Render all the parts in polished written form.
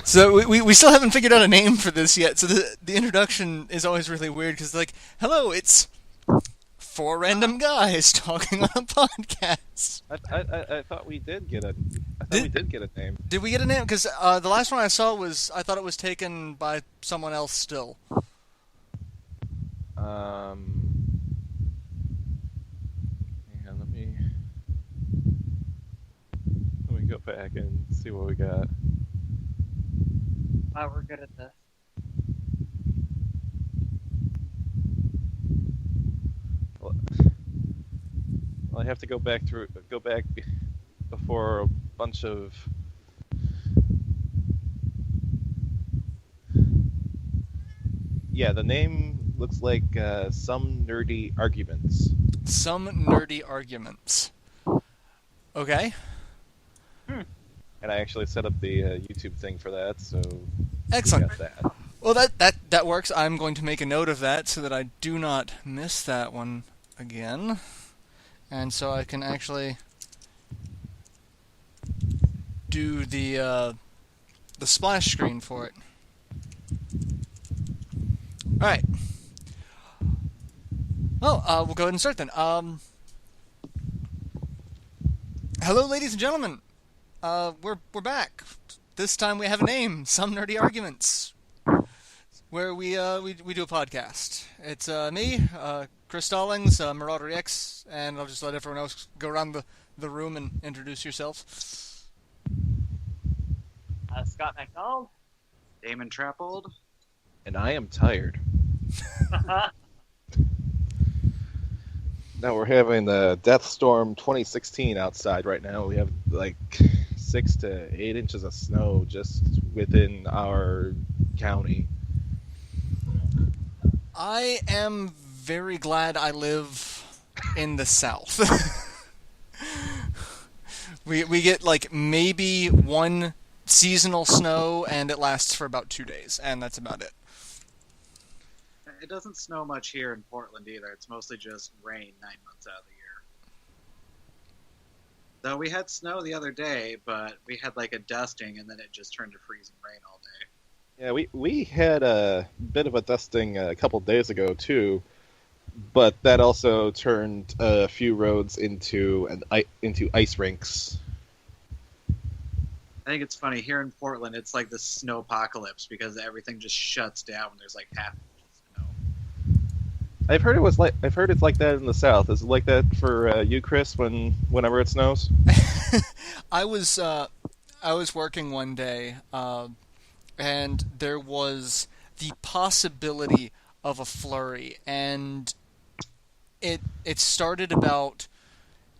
So we still haven't figured out a name for this yet. So the introduction is always really weird because like, hello, it's four random guys talking on a podcast. I thought we did get a. I thought we Did did get a name. did we get a name? Because the last one I saw was I thought it was taken by someone else still. Um, Hang on, let me go back and see what we got. Wow, we're good at this. Well, I have to go back before a bunch of. Yeah, the name looks like some nerdy arguments. Some nerdy arguments. Okay. And I actually set up the YouTube thing for that, so we Excellent. got that. Well, that works. I'm going to make a note of that so that I do not miss that one again, and so I can actually do the splash screen for it. All right. Well, we'll go ahead and start then. Hello, ladies and gentlemen. We're back. This time we have a name. Some nerdy arguments, where we do a podcast. It's me, Chris Stollings, MarauderEX, and I'll just let everyone else go around the room and introduce yourself. Scott MacDonald. Daymon Trapold. And I am tired. Now we're having the Death Storm 2016 outside right now. We have like 6 to 8 inches of snow just within our county. I am very glad I live in the South. we get like maybe one seasonal snow, and it lasts for about 2 days, and that's about it. It doesn't snow much here in Portland either. It's mostly just rain 9 months out of the year. Though we had snow the other day, but we had like a dusting, and then it just turned to freezing rain all day. Yeah, we had a bit of a dusting a couple days ago too, but that also turned a few roads into ice rinks. I think it's funny here in Portland. It's like the snowpocalypse because everything just shuts down when there's like half an inch of snow. I've heard it's like that in the South. Is it like that for you, Chris? Whenever it snows? I was working one day, and there was the possibility of a flurry, and it started about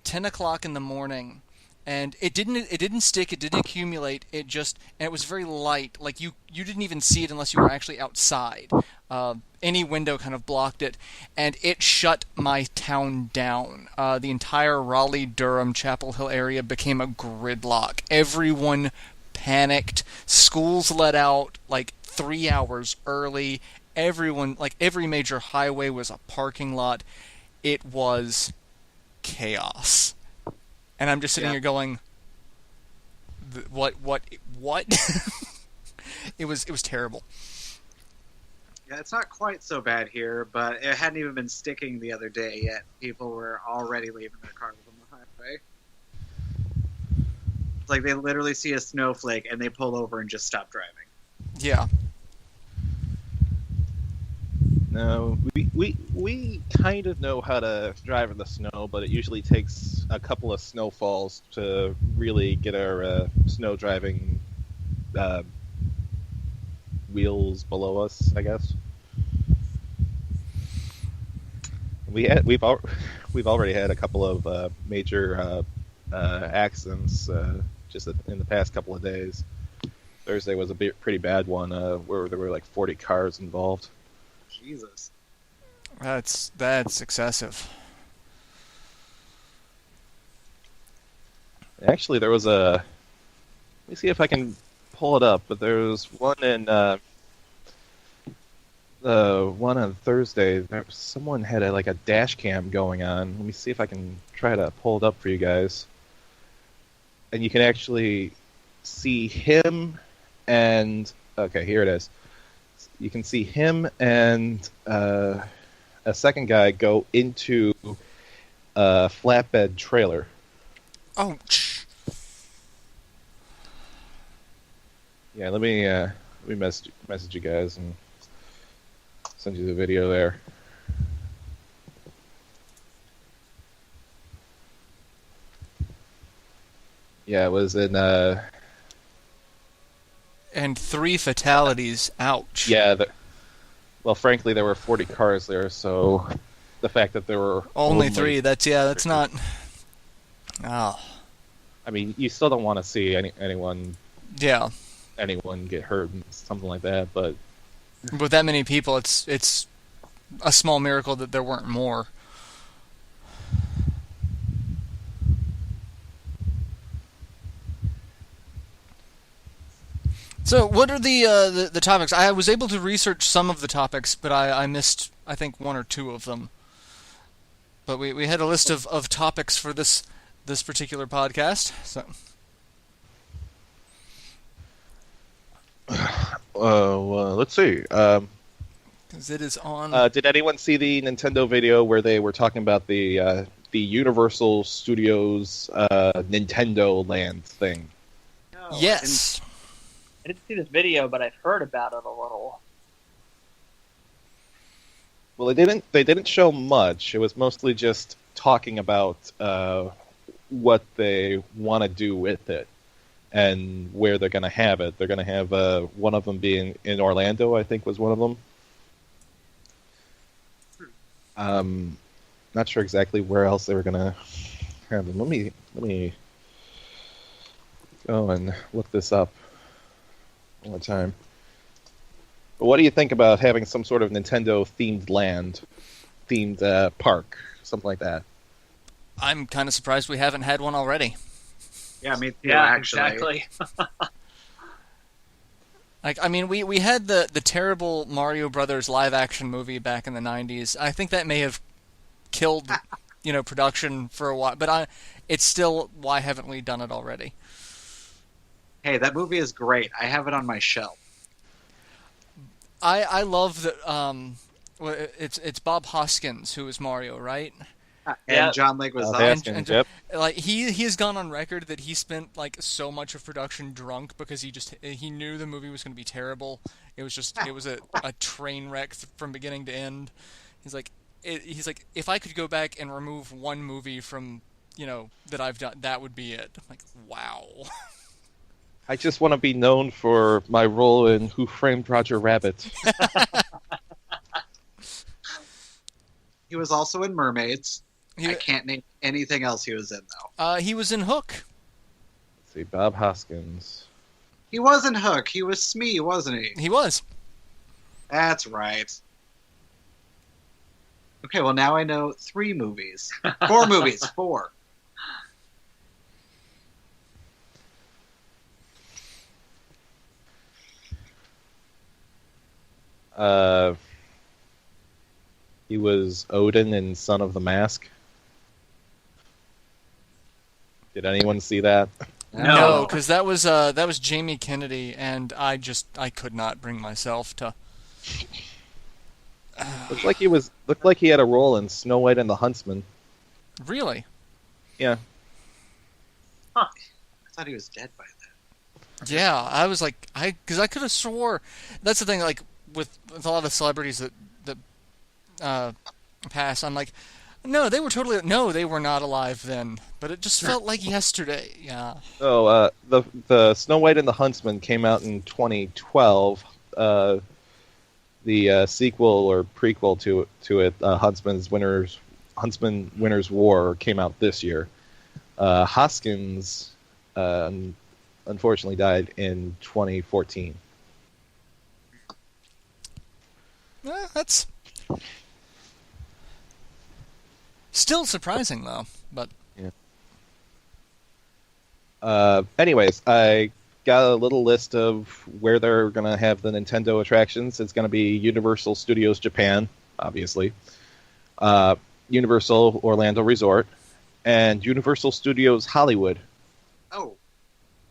10 o'clock in the morning, and it didn't stick, it didn't accumulate, and it was very light, like you didn't even see it unless you were actually outside. Any window kind of blocked it, and it shut my town down. The entire Raleigh, Durham, Chapel Hill area became a gridlock. Everyone panicked. Schools let out like 3 hours early. Everyone, like every major highway was a parking lot. It was chaos. And I'm just sitting here going, what? It was terrible. Yeah, it's not quite so bad here, but it hadn't even been sticking the other day yet. People were already leaving their cars on the highway. It's like they literally see a snowflake and they pull over and just stop driving. Yeah. No, we kind of know how to drive in the snow, but it usually takes a couple of snowfalls to really get our snow driving wheels below us, I guess. We've already had a couple of major accidents just in the past couple of days. Thursday was a pretty bad one where there were like 40 cars involved. Jesus. That's excessive. Actually, there was a. Let me see if I can pull it up. But there was one one on Thursday. Someone had like a dash cam going on. Let me see if I can try to pull it up for you guys. And you can actually see him and okay, here it is. You can see him and a second guy go into a flatbed trailer. Ouch. Yeah, let me message you guys and send you the video there. Yeah, it was in And 3 fatalities. Ouch. yeah. Well, frankly, there were 40 cars there, so the fact that there were Only 3. That's not. Oh. I mean, you still don't want to see anyone get hurt and something like that, but With that many people, it's a small miracle that there weren't more. So, what are the topics? I was able to research some of the topics, but I missed, I think, 1 or 2 of them. But we had a list of topics for this particular podcast. So, let's see. 'cause it is on. Did anyone see the Nintendo video where they were talking about the Universal Studios Nintendo Land thing? No, Yes. I didn't see this video, but I've heard about it a little. Well, they didn't show much. It was mostly just talking about what they want to do with it and where they're going to have it. They're going to have one of them being in Orlando, I think was one of them. Not sure exactly where else they were going to have them. Let me go and look this up one more time. But what do you think about having some sort of Nintendo themed park, something like that? I'm kind of surprised we haven't had one already. Yeah, me too, Yeah, actually. exactly. Like, I mean, we had the terrible Mario Brothers live action movie back in the 90s. I think that may have killed, production for a while. But it's still, why haven't we done it already? Hey, that movie is great. I have it on my shelf. I love that. It's Bob Hoskins who is Mario, right? And Yeah. John Leguizamo. Hoskins, yep. Like he has gone on record that he spent like so much of production drunk because he knew the movie was going to be terrible. It was a train wreck from beginning to end. He's like if I could go back and remove one movie from that I've done, that would be it. I'm like, wow. I just want to be known for my role in Who Framed Roger Rabbit. He was also in Mermaids. He, I can't name anything else he was in, though. he was in Hook. Let's see, Bob Hoskins. He was in Hook. He was Smee, wasn't he? He was. That's right. Okay, well, now I know 3 movies. 4 movies. 4. He was Odin in Son of the Mask. Did anyone see that? No, because that was Jamie Kennedy, and I could not bring myself to. Looked like he had a role in Snow White and the Huntsman. Really? Yeah. I thought he was dead by then. Yeah, I was like, because I could have swore. That's the thing, like with a lot of celebrities that pass. I'm like, no, they were not alive then. But it just felt like yesterday. Yeah. So the Snow White and the Huntsman came out in 2012. The sequel or prequel to it, Huntsman Winter's War, came out this year. Hoskins unfortunately died in 2014. That's still surprising, though. But yeah. Anyways, I got a little list of where they're going to have the Nintendo attractions. It's going to be Universal Studios Japan, obviously, Universal Orlando Resort, and Universal Studios Hollywood. Oh,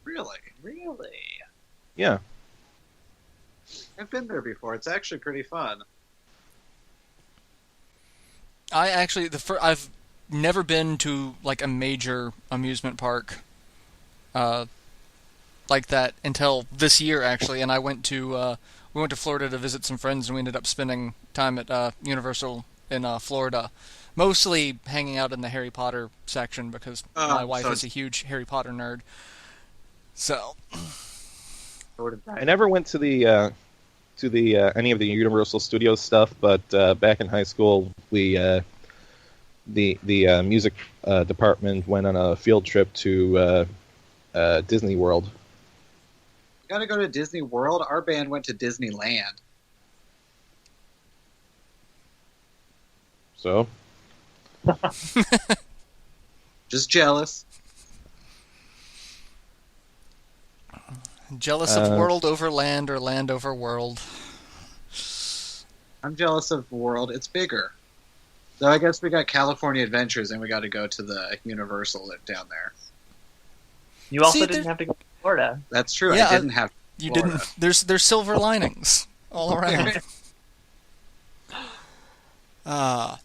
really? Really? Yeah. I've been there before. It's actually pretty fun. I've never been to like a major amusement park uh, like that until this year actually, and we went to Florida to visit some friends, and we ended up spending time at Universal in Florida, mostly hanging out in the Harry Potter section because my wife so is a huge Harry Potter nerd. So I never went to the any of the Universal Studios stuff, but back in high school, the music department went on a field trip to Disney World. You gotta go to Disney World. Our band went to Disneyland. So Just jealous. jealous of world over land or land over world. I'm jealous of World. It's bigger. Though I guess we got California Adventures, and we got to go to the Universal down there. You also See, didn't have to go to Florida. That's true. Yeah, I didn't have. You Florida. didn't. There's silver linings all around. But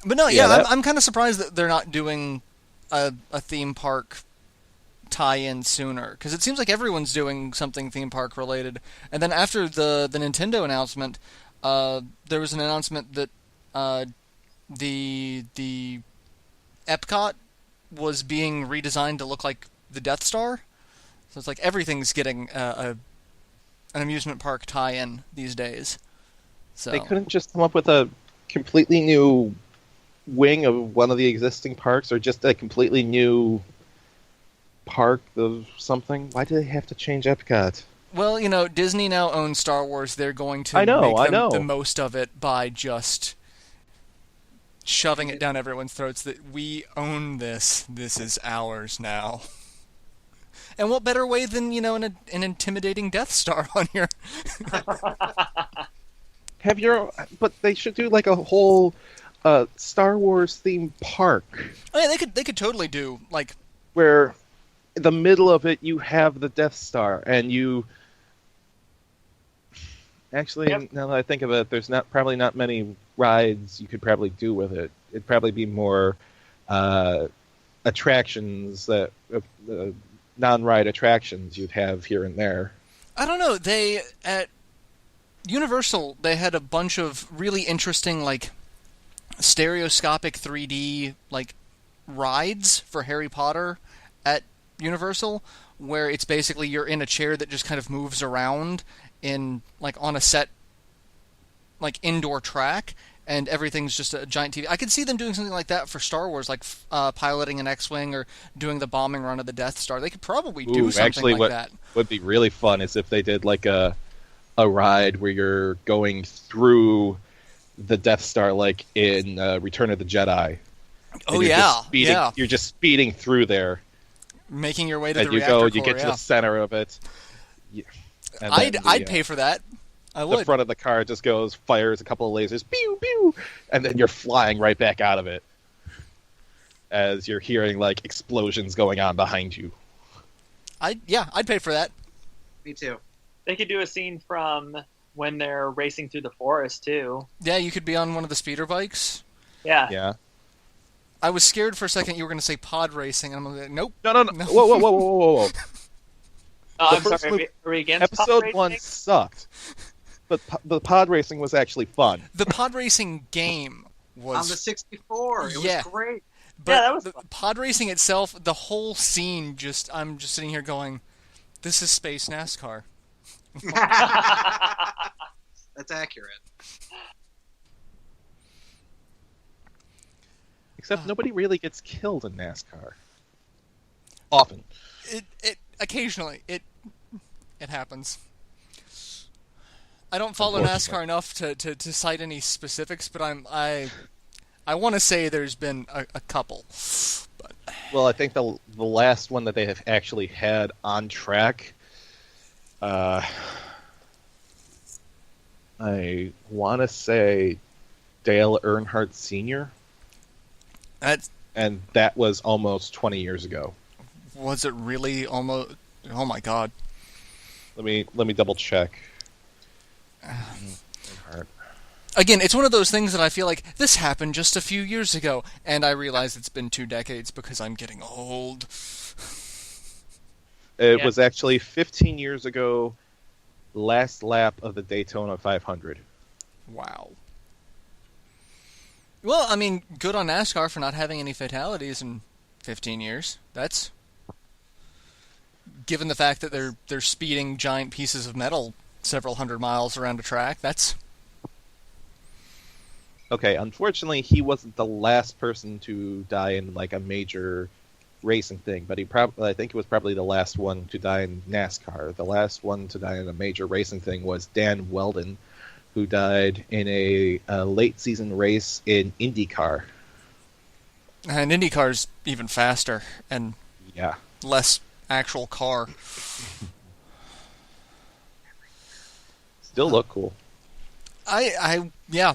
no, Yeah, I'm kind of surprised that they're not doing a theme park tie-in sooner, because it seems like everyone's doing something theme park related. And then after the Nintendo announcement, there was an announcement that the Epcot was being redesigned to look like the Death Star. So it's like everything's getting an amusement park tie-in these days. So they couldn't just come up with a completely new wing of one of the existing parks, or just a completely new park of something. Why do they have to change Epcot? Well, Disney now owns Star Wars. They're going to I know. make the most of it by just shoving it down everyone's throats that we own this. This is ours now. And what better way than, an intimidating Death Star on your... But they should do like a whole Star Wars themed park. Oh, yeah, they could totally do, like... Where in the middle of it you have the Death Star, and you... Actually, now that I think of it, there's probably not many rides you could probably do with it. It'd probably be more attractions, that non-ride attractions you'd have here and there. I don't know. At Universal, they had a bunch of really interesting, like, stereoscopic 3D, like, rides for Harry Potter at Universal, where it's basically you're in a chair that just kind of moves around in, like, on a set, like, indoor track, and everything's just a giant TV. I could see them doing something like that for Star Wars, like piloting an X-Wing or doing the bombing run of the Death Star. They could probably do something actually, like that. What would be really fun is if they did like a ride where you're going through the Death Star, like in Return of the Jedi. Oh yeah, yeah. You're just speeding through there, making your way to and the you reactor core. You get to the center of it. Yeah. And I'd pay for that. I would. The front of the car just fires a couple of lasers, pew pew, and then you're flying right back out of it as you're hearing like explosions going on behind you. I'd pay for that. Me too. They could do a scene from when they're racing through the forest too. Yeah, you could be on one of the speeder bikes. Yeah. Yeah. I was scared for a second you were going to say pod racing, and I'm like, nope. No. Whoa. I'm sorry. Are we against Episode pod 1 racing? sucked, but the pod racing was actually fun. The pod racing game was On the 64. It was great. But Yeah, that was the fun. pod racing itself, the whole scene, I'm just sitting here going, this is space NASCAR. That's accurate. Except nobody really gets killed in NASCAR. Often. It occasionally it happens. I don't follow NASCAR enough to cite any specifics, but I want to say there's been a couple. But Well, I think the last one that they have actually had on track, I want to say Dale Earnhardt Sr. And that was almost 20 years ago. Was it really almost? Oh my God! Let me double check. Hard. Again, it's one of those things that I feel like this happened just a few years ago, and I realize it's been 2 decades because I'm getting old. It Yeah. was actually 15 years ago, last lap of the Daytona 500. Wow. Well, I mean, good on NASCAR for not having any fatalities in 15 years. That's given the fact that they're speeding giant pieces of metal several hundred miles around a track. That's Okay, unfortunately, he wasn't the last person to die in like a major racing thing, but I think it was probably the last one to die in NASCAR. The last one to die in a major racing thing was Dan Weldon, who died in a late season race in IndyCar. and IndyCar's even faster and Yeah. less actual car. Still look cool. Yeah.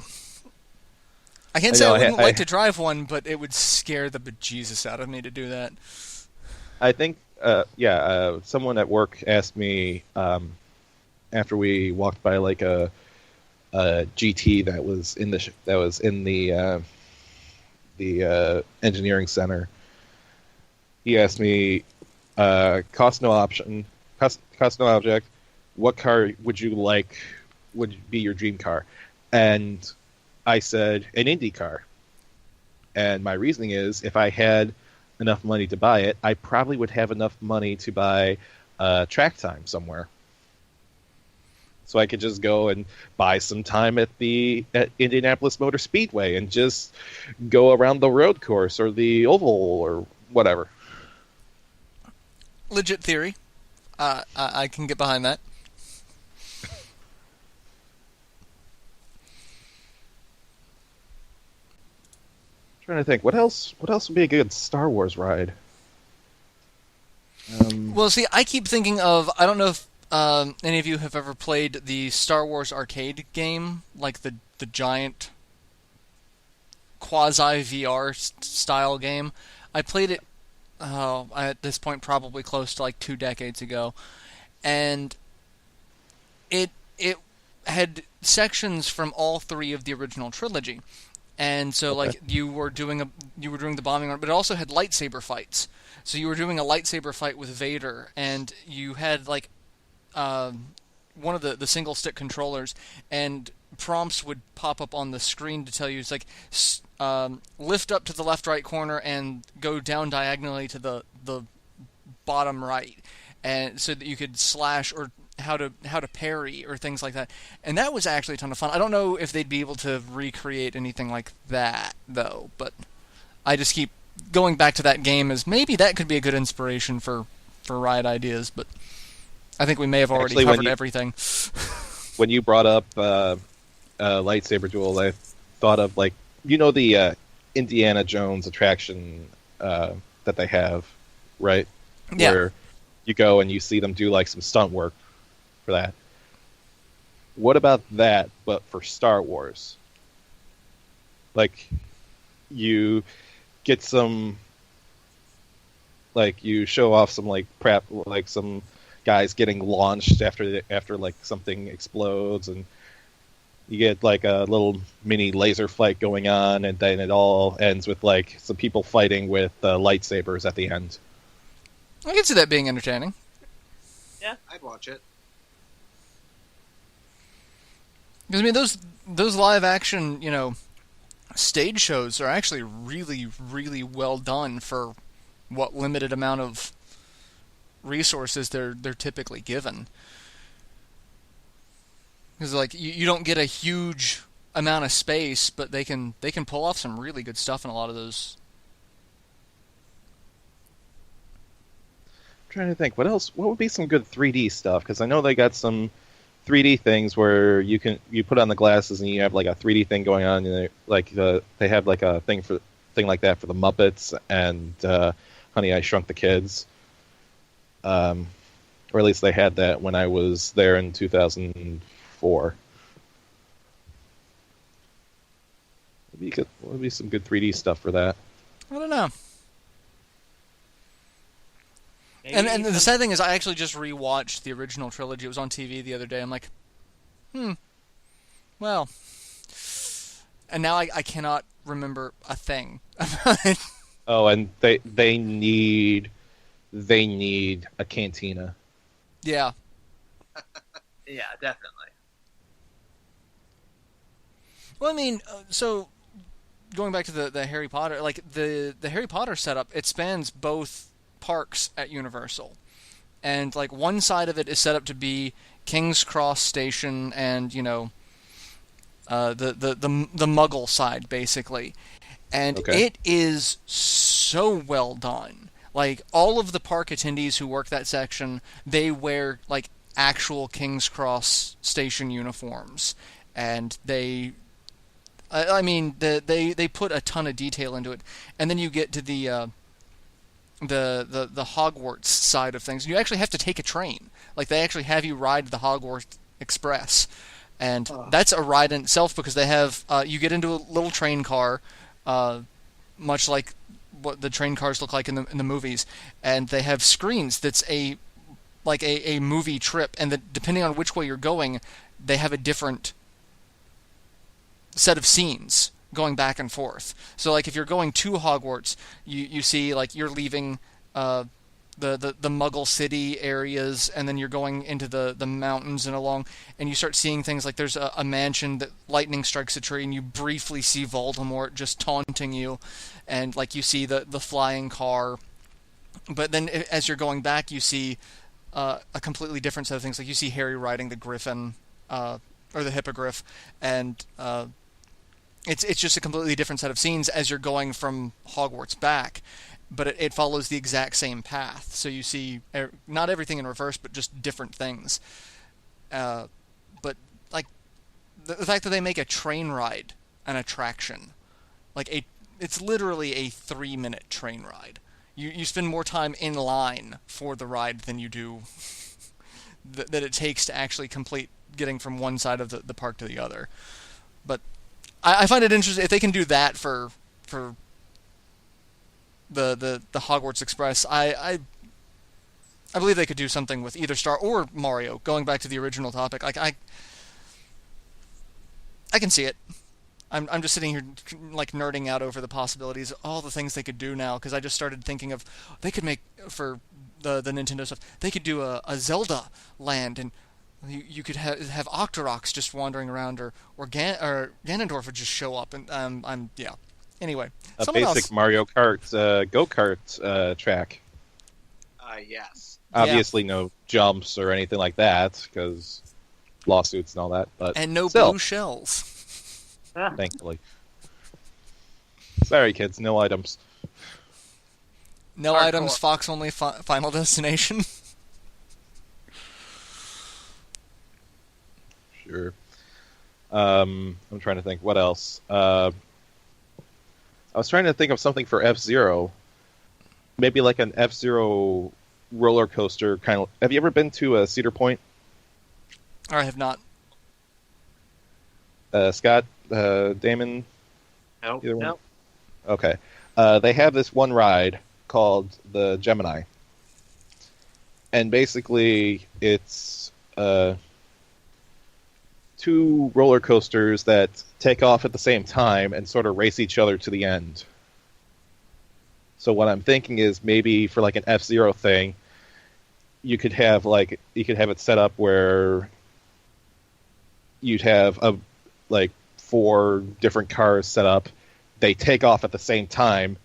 I can't I say know, I wouldn't like to drive one, but it would scare the bejesus out of me to do that. I think, someone at work asked me after we walked by like a GT that was in the engineering center. He asked me, cost no object, what car would you like? Would be your dream car? And I said an Indy car. And my reasoning is, if I had enough money to buy it, I probably would have enough money to buy track time somewhere. So I could just go and buy some time at Indianapolis Motor Speedway and just go around the road course or the oval or whatever. Legit theory. I can get behind that. Trying to think, what else would be a good Star Wars ride? Well, see, I keep thinking of, I don't know if any of you have ever played the Star Wars arcade game, like the giant quasi VR style game. I played it at this point probably close to like 2 decades ago, and it had sections from all three of the original trilogy. And so, Okay. like, you were doing the bombing run, but it also had lightsaber fights. So you were doing a lightsaber fight with Vader, and you had like one of the single stick controllers, and prompts would pop up on the screen to tell you it's like lift up to the left right corner and go down diagonally to the bottom right, and so that you could slash or how to parry or things like that. And that was actually a ton of fun. I don't know if they'd be able to recreate anything like that though, but I just keep going back to that game as maybe that could be a good inspiration for ride ideas, but I think we may have already Actually, covered everything. When you brought up lightsaber duel, I thought of like the Indiana Jones attraction that they have, right? Yeah. Where you go and you see them do like some stunt work for that. What about that, but for Star Wars? Like, you get some, like, you show off some like prep, like some guys getting launched after like something explodes, and you get like a little mini laser fight going on, and then it all ends with like some people fighting with lightsabers at the end. I can see that being entertaining. I'd watch it. Because I mean, those live action, stage shows are actually really, really well done for what limited amount of resources they're typically given. Because like you don't get a huge amount of space, but they can pull off some really good stuff in a lot of those. I'm trying to think, what would be some good 3D stuff? Because I know they got some 3D things where you put on the glasses and you have like a 3D thing going on. And they have like a thing like that for the Muppets and Honey, I Shrunk the Kids. Or at least they had that when I was there in 2004. Would be some good 3D stuff for that. I don't know. Maybe And the sad thing is, I actually just rewatched the original trilogy. It was on TV the other day. I'm like, Well, and now I cannot remember a thing about it. Oh, and they need a cantina. Yeah. Yeah, definitely. Well, I mean, so going back to the Harry Potter, like the Harry Potter setup, it spans both parks at Universal, and like one side of it is set up to be King's Cross Station, and the Muggle side basically, and Okay. it is so well done. Like all of the park attendees who work that section, they wear like actual King's Cross Station uniforms, and I mean, they put a ton of detail into it, and then you get to the Hogwarts side of things. You actually have to take a train. Like they actually have you ride the Hogwarts Express, and that's a ride in itself because they have you get into a little train car, much like what the train cars look like in the movies, and they have screens that's a movie trip, and that depending on which way you're going, they have a different set of scenes going back and forth. So like if you're going to Hogwarts, you see like you're leaving the Muggle City areas, and then you're going into the mountains and along, and you start seeing things like there's a mansion that lightning strikes a tree, and you briefly see Voldemort just taunting you, and like you see the flying car. But then as you're going back, you see a completely different set of things. Like you see Harry riding the Griffin or the Hippogriff, and it's just a completely different set of scenes as you're going from Hogwarts back, but it follows the exact same path. So you see not everything in reverse, but just different things. But like the fact that they make a train ride an attraction, it's literally a 3-minute train ride. You spend more time in line for the ride than you do that it takes to actually complete getting from one side of the park to the other. But I find it interesting if they can do that for the Hogwarts Express. I believe they could do something with either Star or Mario. Going back to the original topic, like I can see it. I'm just sitting here like nerding out over the possibilities, all the things they could do now, because I just started thinking of they could make for the Nintendo stuff. They could do a Zelda land, and you could have Octoroks just wandering around, or Ganondorf would just show up, and yeah. Anyway, A someone basic else. Mario Kart go-kart track. Yes. Yeah. Obviously, no jumps or anything like that because lawsuits and all that. But And no still, blue shells. thankfully. Sorry, kids, no items. No Hardcore. items. Fox only. Final Destination. Sure. I'm trying to think. What else? I was trying to think of something for F-Zero. Maybe like an F-Zero roller coaster kind of. Have you ever been to Cedar Point? I have not. Scott, Damon? Nope. Either one? Nope. Okay. They have this one ride called the Gemini. And basically, it's two roller coasters that take off at the same time and sort of race each other to the end. So what I'm thinking is maybe for like an F-Zero thing, you could have it set up where you'd have like 4 different cars set up. They take off at the same time,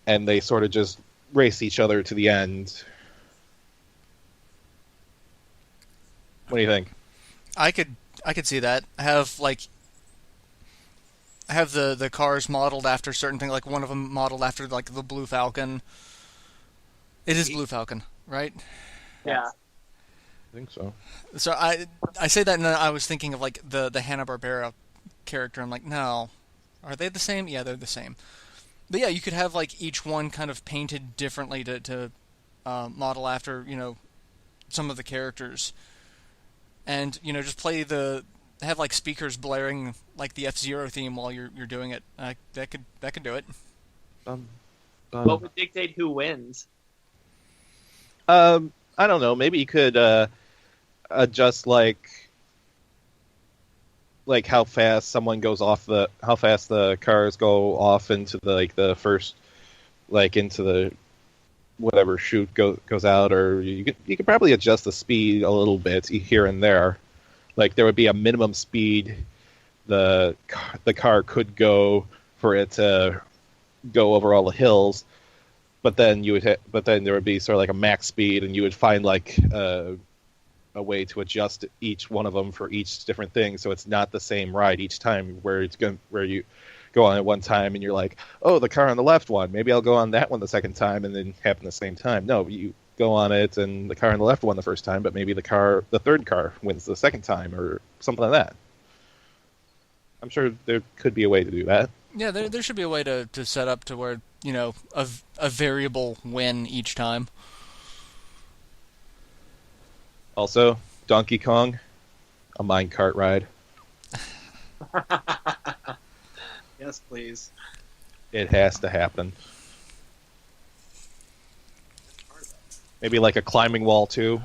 and they sort of just race each other to the end. What do you think? I could see that. Have the cars modeled after certain things, like one of them modeled after like the Blue Falcon. It is Blue Falcon, right? Yeah. I think so. So I say that, and then I was thinking of like the Hanna-Barbera character. I'm like, no, are they the same? Yeah, they're the same. But yeah, you could have like each one kind of painted differently to model after some of the characters, and just play have like speakers blaring like the F-Zero theme while you're doing it. That could do it. What would dictate who wins? I don't know. Maybe you could adjust like like how fast how fast the cars go off into the first, like into the whatever chute goes out, or you could probably adjust the speed a little bit here and there. Like there would be a minimum speed the car could go for it to go over all the hills, but then but then there would be sort of like a max speed, and you would find like a way to adjust each one of them for each different thing, so it's not the same ride each time. Where you go on at one time and you're like, oh, the car on the left one, maybe I'll go on that one the second time, and then happen the same time. No, you go on it and the car on the left won the first time, but maybe the third car wins the second time, or something like that. I'm sure there could be a way to do that. Yeah, there should be a way to set up to where, a variable win each time. Also, Donkey Kong, a minecart ride. Yes, please. It has to happen. Maybe like a climbing wall too.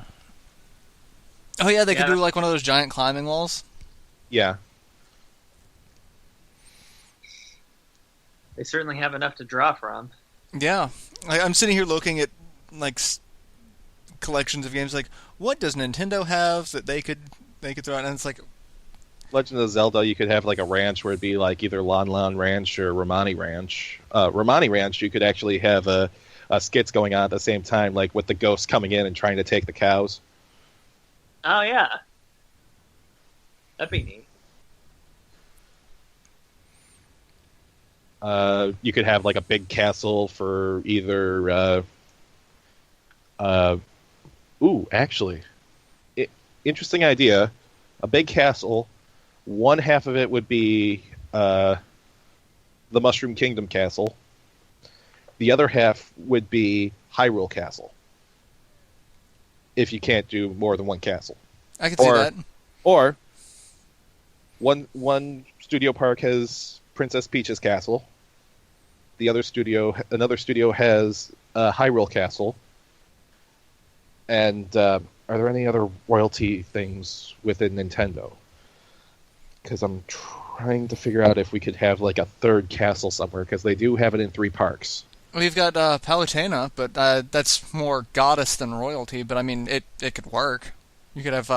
Oh yeah, they could do like one of those giant climbing walls. Yeah. They certainly have enough to draw from. Yeah, I'm sitting here looking at like collections of games. Like, what does Nintendo have that they could throw out? And it's like, Legend of Zelda, you could have like a ranch where it'd be like either Lon Lon Ranch or Romani Ranch. Romani Ranch, you could actually have skits going on at the same time, like with the ghosts coming in and trying to take the cows. Oh yeah, that'd be neat. You could have like a big castle for either. Actually, interesting idea. A big castle. One half of it would be the Mushroom Kingdom Castle. The other half would be Hyrule Castle. If you can't do more than one castle. I could see that. Or one studio park has Princess Peach's castle. Another studio has Hyrule Castle. And are there any other royalty things within Nintendo? Because I'm trying to figure out if we could have like a third castle somewhere, because they do have it in 3 parks. We've got Palutena, but that's more goddess than royalty. But I mean, it could work. You could have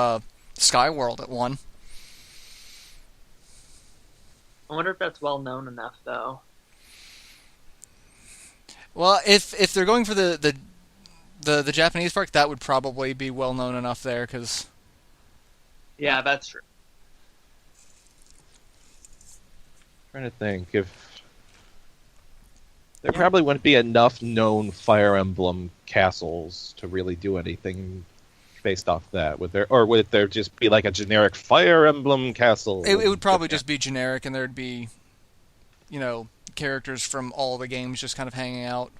Skyworld at one. I wonder if that's well known enough, though. Well, if they're going for the Japanese park, that would probably be well known enough there, because. Yeah, that's true. Trying to think if there probably wouldn't be enough known Fire Emblem castles to really do anything based off that. Would there just be like a generic Fire Emblem castle? It would probably just be generic, and there'd be, characters from all the games just kind of hanging out.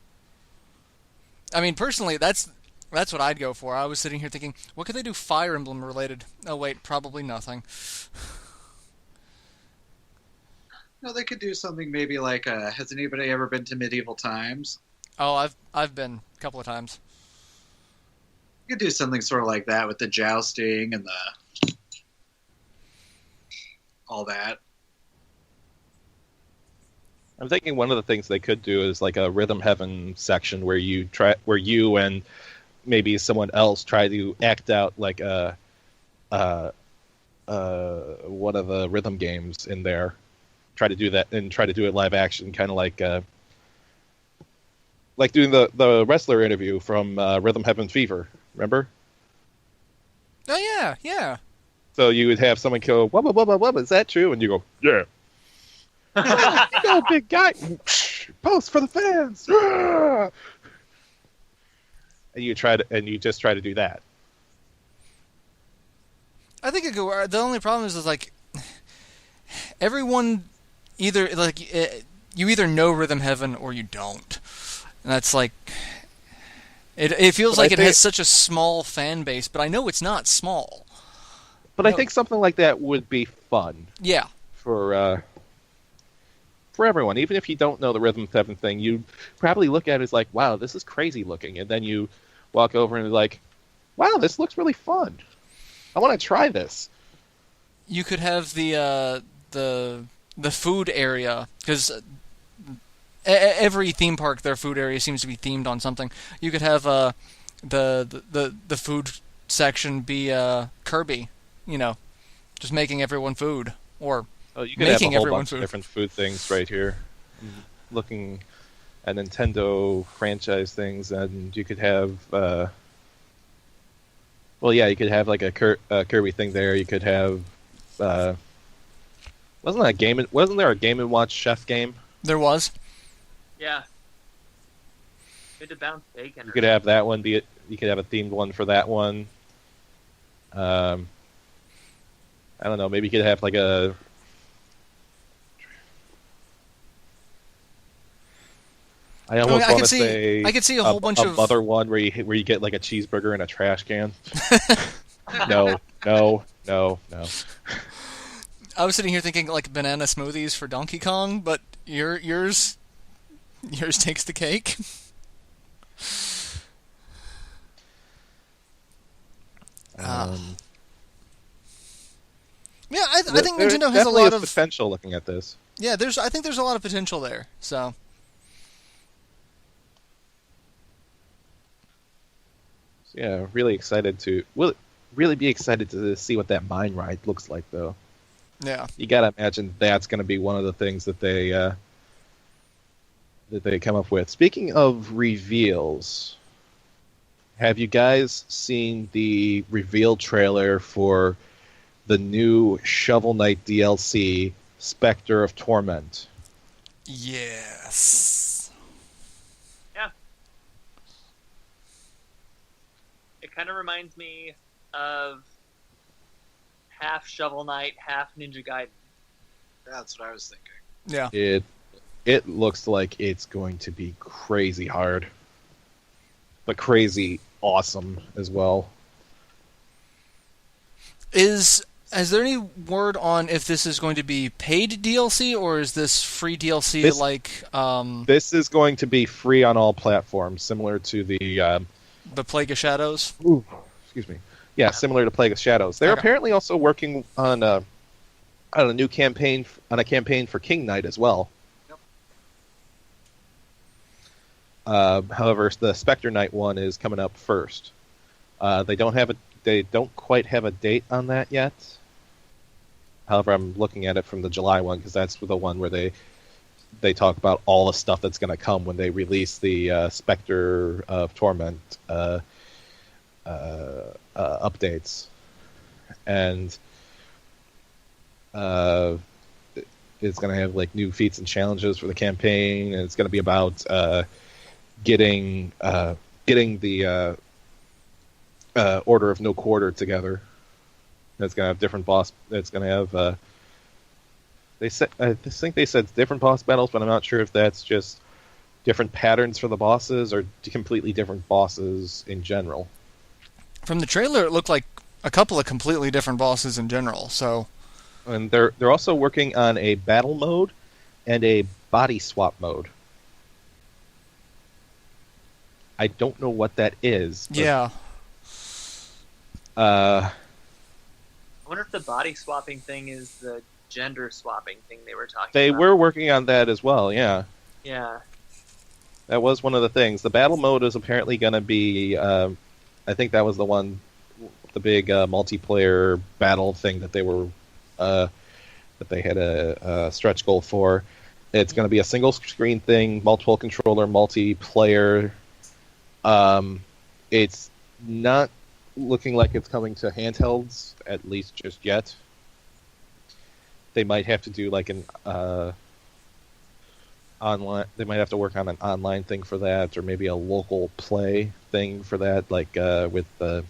I mean, personally, that's what I'd go for. I was sitting here thinking, what could they do Fire Emblem related? Oh wait, probably nothing. No, they could do something maybe like, has anybody ever been to Medieval Times? Oh, I've been a couple of times. You could do something sort of like that with the jousting and all that. I'm thinking one of the things they could do is like a Rhythm Heaven section where you and maybe someone else try to act out like one of the rhythm games in there. Try to do that and try to do it live action, kind of like doing the wrestler interview from Rhythm Heaven Fever. Remember? Oh yeah. So you would have someone go, "Wubba wubba wubba, is that true?" And you go, "Yeah." Oh, you go, big guy. Post for the fans. And you just try to do that. I think it could work. The only problem is like everyone either like you either know Rhythm Heaven or you don't, and that's like it feels like it has such a small fan base, but I know it's not small. But I think something like that would be fun. Yeah. For everyone, even if you don't know the Rhythm Heaven thing, you probably look at it as like, wow, this is crazy looking, and then you walk over and be like, wow, this looks really fun. I want to try this. you could have the food area, because every theme park, their food area seems to be themed on something. You could have the food section be Kirby, just making everyone food, or Oh, you could have a making whole everyone bunch of food. different food things right here. Looking at Nintendo franchise things, and you could have, you could have like a Kirby thing there. You could have, wasn't there a Game and Watch chef game? There was. Yeah. Good to bounce bacon. You could have that one be. You could have a themed one for that one. I don't know. Maybe you could have like a. I almost want to say I could see a whole bunch of other one where you get like a cheeseburger in a trash can. No. I was sitting here thinking like banana smoothies for Donkey Kong, but yours takes the cake. Yeah, I think Nintendo has a lot of potential looking at this. Yeah, I think there's a lot of potential there. So. Yeah, really excited to be excited to see what that mine ride looks like, though. Yeah, you gotta imagine that's going to be one of the things that they come up with. Speaking of reveals, have you guys seen the reveal trailer for the new Shovel Knight DLC, Spectre of Torment? Yes. Yeah. It kind of reminds me of half Shovel Knight, half Ninja Gaiden. That's what I was thinking. Yeah. It looks like it's going to be crazy hard, but crazy awesome as well. Has there any word on if this is going to be paid DLC or is this free DLC? This is going to be free on all platforms, similar to the Plague of Shadows. Ooh, excuse me. Yeah, similar to Plague of Shadows. They're apparently also working on a new campaign for King Knight as well. Yep. However, the Spectre Knight one is coming up first. They don't quite have a date on that yet. However, I'm looking at it from the July one because that's the one where they talk about all the stuff that's going to come when they release the Spectre of Torment updates, and it's going to have like new feats and challenges for the campaign, and it's going to be about getting the Order of No Quarter together. It's going to have different boss. It's going to have. I think they said different boss battles, but I'm not sure if that's just different patterns for the bosses or completely different bosses in general. From the trailer, it looked like a couple of completely different bosses in general. So, and they're also working on a battle mode and a body swap mode. I don't know what that is. Yeah. I wonder if the body swapping thing is the gender swapping thing they were talking about. They were working on that as well, yeah. Yeah. That was one of the things. The battle mode is apparently going to be, I think that was the one, the big multiplayer battle thing that they were, that they had a stretch goal for. It's going to be a single screen thing, multiple controller, multiplayer. It's not looking like it's coming to handhelds, at least just yet. They might have to do like an online. They might have to work on an online thing for that, or maybe a local play thing for that, like with the,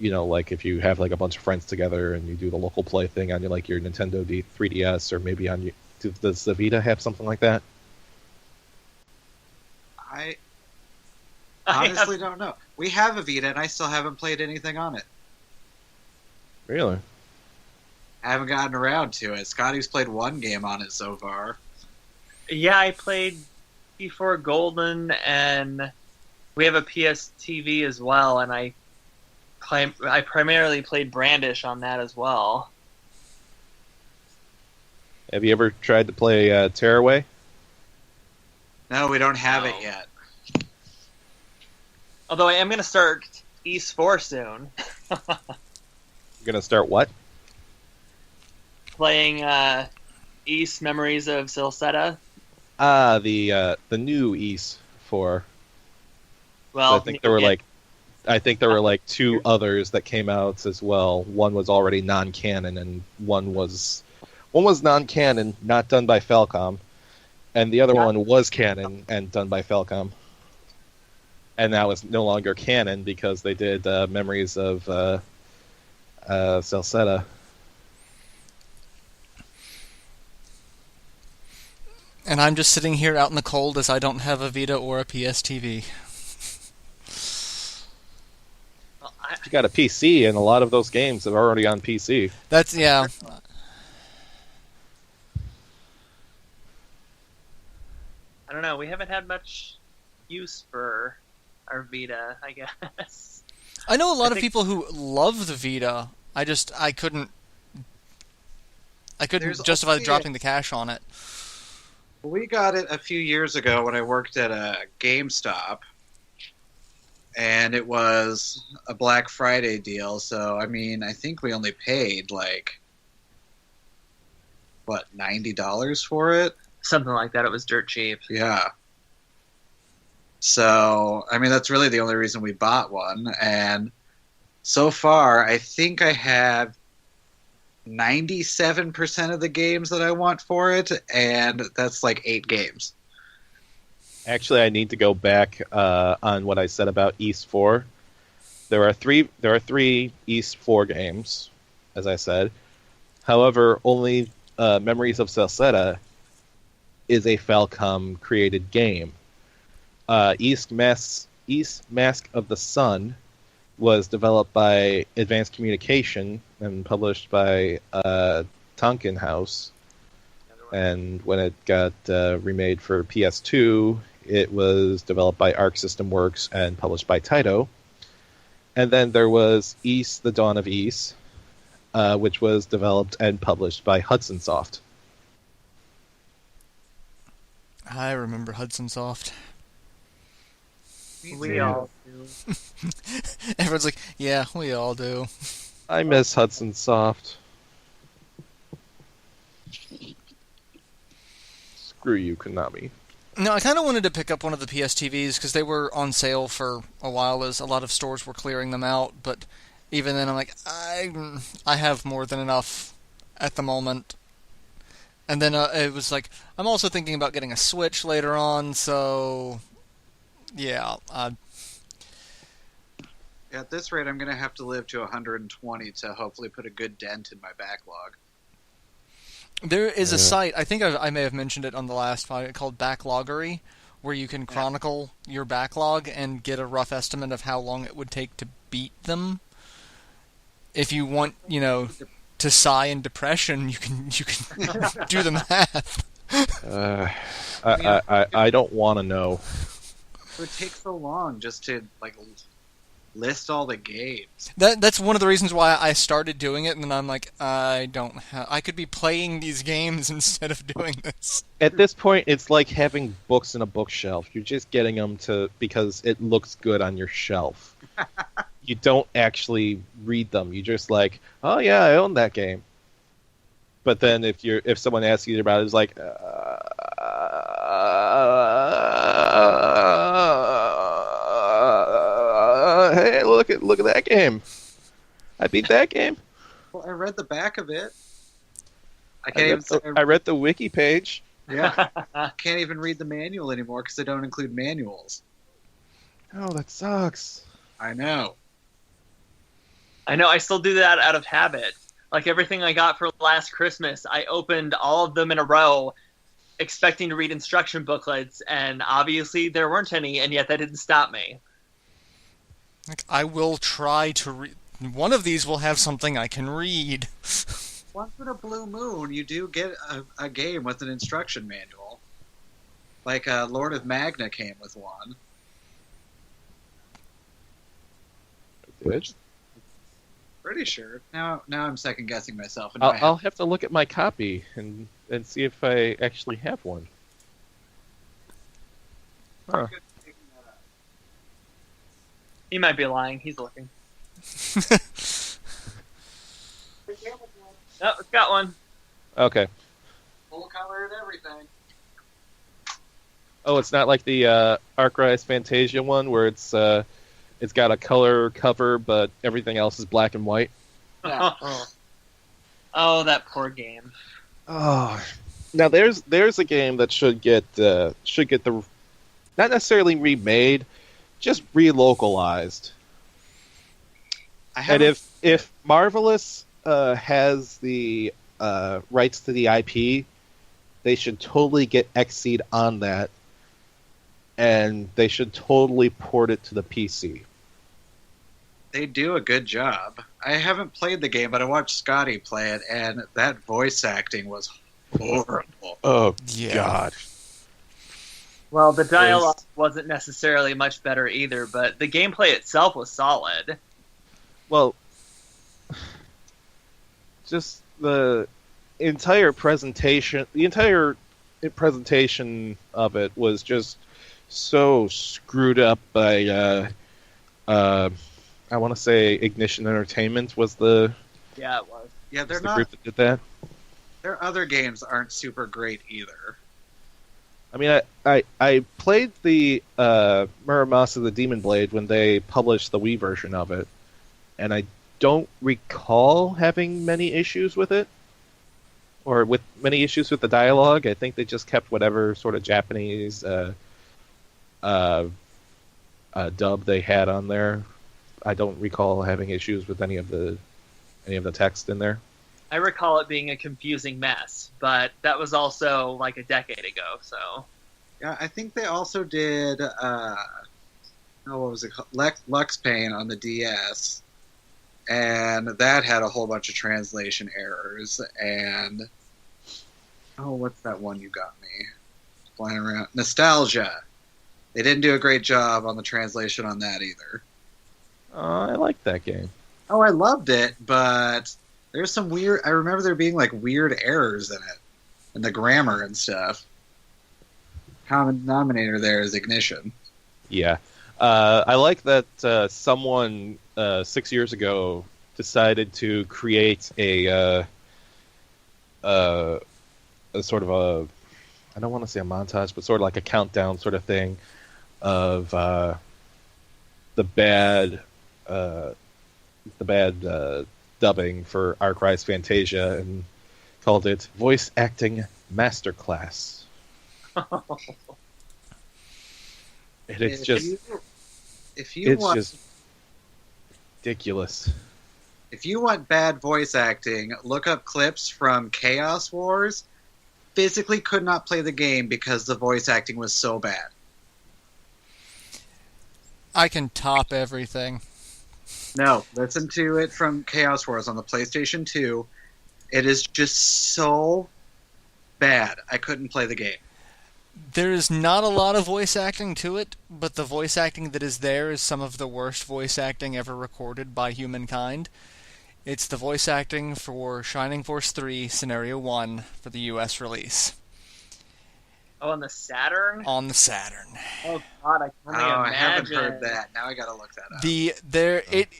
like if you have like a bunch of friends together and you do the local play thing on your Nintendo 3DS, or maybe on does the Vita have something like that? I honestly don't know. We have a Vita, and I still haven't played anything on it. Really? I haven't gotten around to it. Scotty's played one game on it so far. Yeah, I played before Golden, and we have a PS TV as well, and I primarily played Brandish on that as well. Have you ever tried to play Tearaway? No, we don't have it No. yet. Although I am going to start East 4 soon. You're gonna start what? Playing East Memories of s.n.a.p. The new East 4. Well, I think there were like two others that came out as well. One was already non-canon, and one was non-canon, not done by Falcom, and the other one was canon and done by Falcom. And now it's no longer canon because they did Memories of Salsetta. And I'm just sitting here out in the cold as I don't have a Vita or a PS TV. Well, You got a PC, and a lot of those games are already on PC. That's, yeah. I don't know. We haven't had much use for our Vita, I guess. I know a lot of think- people who love the Vita. I couldn't There's justify only dropping the cash on it. We got it a few years ago when I worked at a GameStop, and it was a Black Friday deal. So I mean, I think we only paid like $90 for it. Something like that. It was dirt cheap. Yeah. So I mean, that's really the only reason we bought one. And so far, I think I have 97% of the games that I want for it, and that's like 8 games. Actually, I need to go back on what I said about East 4. There are three East 4 games, as I said. However, only Memories of Salsetta is a Falcom created game. East Mask of the Sun was developed by Advanced Communication and published by Tonkin House. And when it got remade for PS2, it was developed by Arc System Works and published by Taito. And then there was East, The Dawn of East, which was developed and published by Hudson Soft. I remember Hudson Soft. We all do. Everyone's like, yeah, we all do. I miss Hudson Soft. Screw you, Konami. No, I kind of wanted to pick up one of the PS TVs because they were on sale for a while as a lot of stores were clearing them out. But even then, I'm like, I have more than enough at the moment. And then it was like, I'm also thinking about getting a Switch later on, so yeah. At this rate, I'm going to have to live to 120 to hopefully put a good dent in my backlog. There is a site, I think I may have mentioned it on the last podcast, called Backloggery, where you can chronicle your backlog and get a rough estimate of how long it would take to beat them. If you want, to sigh in depression, you can do the math. I don't want to know. It would take so long just to list all the games. That's one of the reasons why I started doing it, and then I'm like, I could be playing these games instead of doing this. At this point, it's like having books in a bookshelf. You're just getting them because it looks good on your shelf. You don't actually read them. You just like, oh yeah, I own that game. But then if someone asks you about it, it's like, hey, look at that game. I beat that game. Well, I read the back of it. I read the wiki page. Yeah, can't even read the manual anymore because they don't include manuals. Oh, that sucks. I know. I still do that out of habit. Like everything I got for last Christmas, I opened all of them in a row, expecting to read instruction booklets, and obviously there weren't any, and yet that didn't stop me. I will try to read. One of these will have something I can read. Once in a blue moon, you do get a game with an instruction manual. Like Lord of Magna came with one. Did? Pretty sure. Now I'm second guessing myself. And I'll have to look at my copy and and see if I actually have one. Huh. He might be lying. He's looking. Oh, it's got one. Okay. Full color and everything. Oh, it's not like the Arc-Rise Fantasia one where it's got a color cover, but everything else is black and white. Yeah. Oh, that poor game. Oh, now there's a game that should get the not necessarily remade, just relocalized. And if Marvelous has the rights to the IP, they should totally get Xseed on that, and they should totally port it to the PC. They do a good job. I haven't played the game, but I watched Scotty play it, and that voice acting was horrible. Oh, Yeah. God. Well, the dialogue wasn't necessarily much better either, but the gameplay itself was solid. Well, just the entire presentation of it was just so screwed up by I want to say Ignition Entertainment was the Yeah, it was. Yeah, they're the not. group that did that. Their other games aren't super great either. I mean, I played the Muramasa the Demon Blade when they published the Wii version of it, and I don't recall having many issues with it, or with many issues with the dialogue. I think they just kept whatever sort of Japanese dub they had on there. I don't recall having issues with any of the text in there. I recall it being a confusing mess, but that was also like a decade ago, so... Yeah, I think they also did. What was it called? Lux Pain on the DS, and that had a whole bunch of translation errors. And what's that one you got me? Flying around Nostalgia. They didn't do a great job on the translation on that either. I like that game. Oh, I loved it, but there's some weird. I remember there being like weird errors in it, and the grammar and stuff. Common denominator there is Ignition. Yeah. I like that someone 6 years ago decided to create a sort of a, I don't want to say a montage, but sort of like a countdown sort of thing of the bad dubbing for Arc-Rise Fantasia, and called it Voice Acting Masterclass. And it's just ridiculous. If you want bad voice acting, look up clips from Chaos Wars. Physically could not play the game because the voice acting was so bad. I can top everything. No, listen to it from Chaos Wars on the PlayStation 2. It is just so bad. I couldn't play the game. There is not a lot of voice acting to it, but the voice acting that is there is some of the worst voice acting ever recorded by humankind. It's the voice acting for Shining Force 3 Scenario 1 for the US release. Oh, on the Saturn? On the Saturn. Oh God, I can only imagine. I haven't heard that. Now I gotta look that up.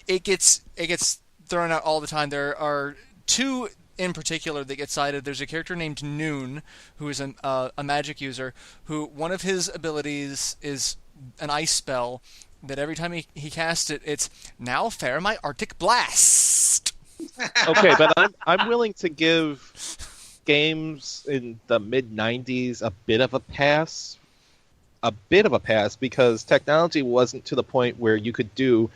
It gets thrown out all the time. There are two in particular that get cited. There's a character named Noon, who is a magic user, who one of his abilities is an ice spell that every time he casts it, it's now fare my Arctic Blast. Okay, but I'm willing to give games in the mid-90s a bit of a pass. Because technology wasn't to the point where you could do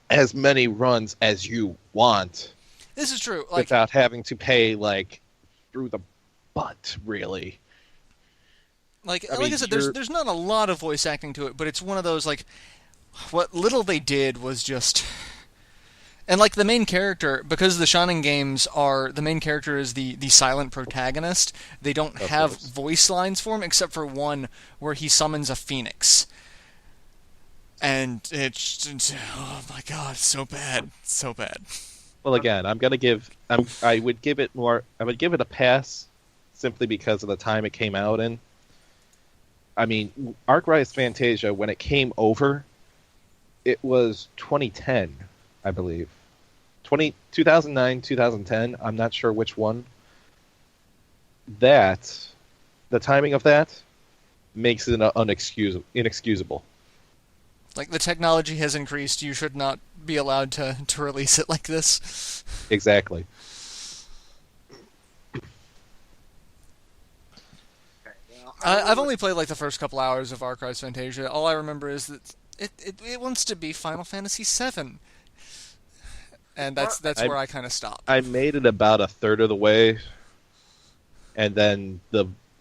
as many runs as you want. This is true. Without having to pay, through the butt, really. I said, there's not a lot of voice acting to it, but it's one of those, what little they did was just... And, the main character, because the Shining games the main character is the silent protagonist, they don't have voice lines for him, except for one where he summons a phoenix. And it's oh my god, so bad. So bad. Well, again, I would give it a pass simply because of the time it came out in. I mean, Arc-Rise Fantasia, when it came over, it was 2010, I believe. 2009, 2010, I'm not sure which one. The timing of that makes it inexcusable. Like, the technology has increased. You should not be allowed to release it like this. Exactly. Okay, well, I've only played like the first couple hours of Arc-Rise Fantasia. All I remember is that it wants to be Final Fantasy VII, and that's I- where I kind of stopped. I made it about a third of the way, and then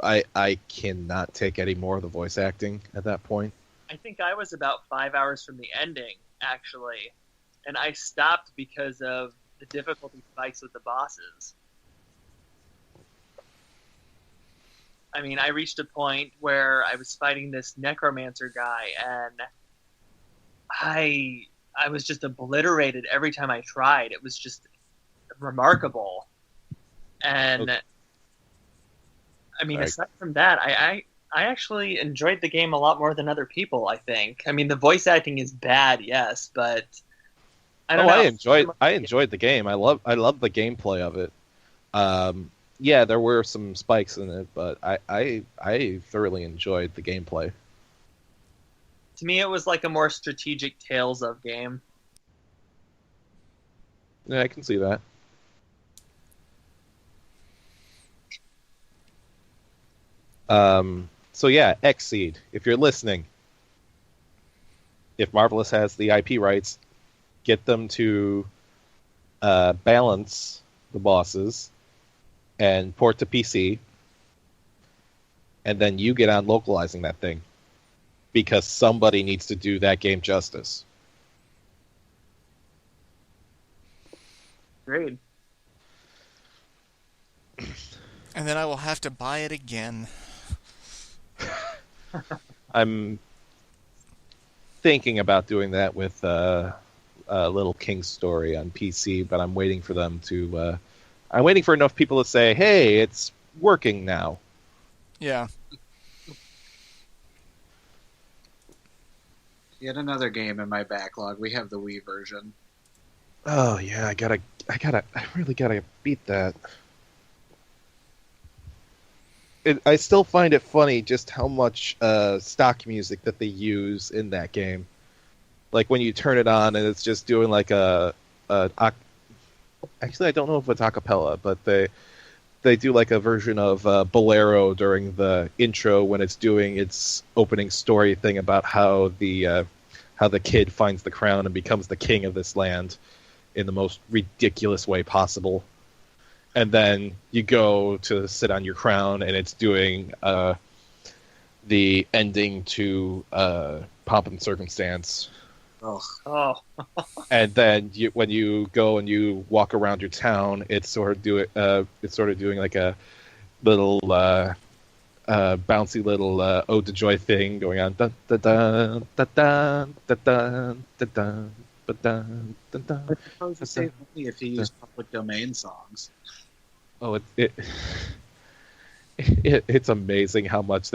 I cannot take any more of the voice acting at that point. I think I was about 5 hours from the ending, actually, and I stopped because of the difficulty spikes with the bosses. I mean, I reached a point where I was fighting this necromancer guy, and I was just obliterated every time I tried. It was just remarkable. And Okay. I mean, Sorry. aside from that, I actually enjoyed the game a lot more than other people, I think. I mean, the voice acting is bad, yes, but I don't know. I enjoyed the game. I love the gameplay of it. Yeah, there were some spikes in it, but I thoroughly enjoyed the gameplay. To me, it was like a more strategic Tales of game. Yeah, I can see that. So yeah, Xseed, if you're listening, if Marvelous has the IP rights, get them to balance the bosses and port to PC, and then you get on localizing that thing, because somebody needs to do that game justice. Great. And then I will have to buy it again. I'm thinking about doing that with Little King's Story on PC, but I'm waiting for them to. I'm waiting for enough people to say, "Hey, it's working now." Yeah. Yet another game in my backlog. We have the Wii version. Oh yeah, I really gotta beat that. I still find it funny just how much stock music that they use in that game. Like when you turn it on and it's just doing like actually I don't know if it's a cappella, but they do like a version of Bolero during the intro when it's doing its opening story thing about how the kid finds the crown and becomes the king of this land in the most ridiculous way possible. And then you go to sit on your crown, and it's doing the ending to Pomp and Circumstance. Oh, And then when you go and you walk around your town, it's sort of doing like a little bouncy little ode to joy thing going on. Dun, dun, dun, dun, dun, dun, dun, dun, dun, dun, dun, dun. I suppose it's safe only if you use public domain songs. Oh, it's amazing how much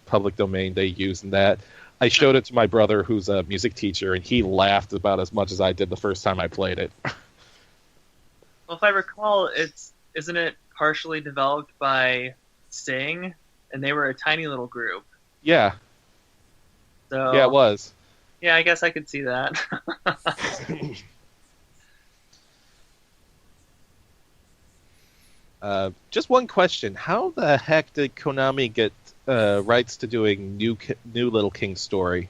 public domain they use in that. I showed it to my brother, who's a music teacher, and he laughed about as much as I did the first time I played it. well, if I recall, isn't it partially developed by Sting, and they were a tiny little group. Yeah, So yeah, it was. yeah, I guess I could see that. Just one question: how the heck did Konami get rights to doing new Little King Story?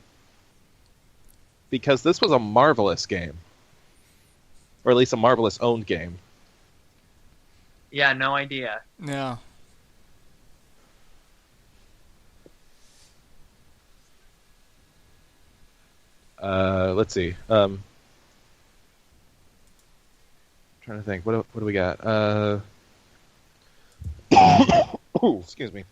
Because this was a Marvelous game, or at least a Marvelous owned game. Yeah, no idea. Yeah. Let's see. Trying to think. What do we got? Oh, excuse me.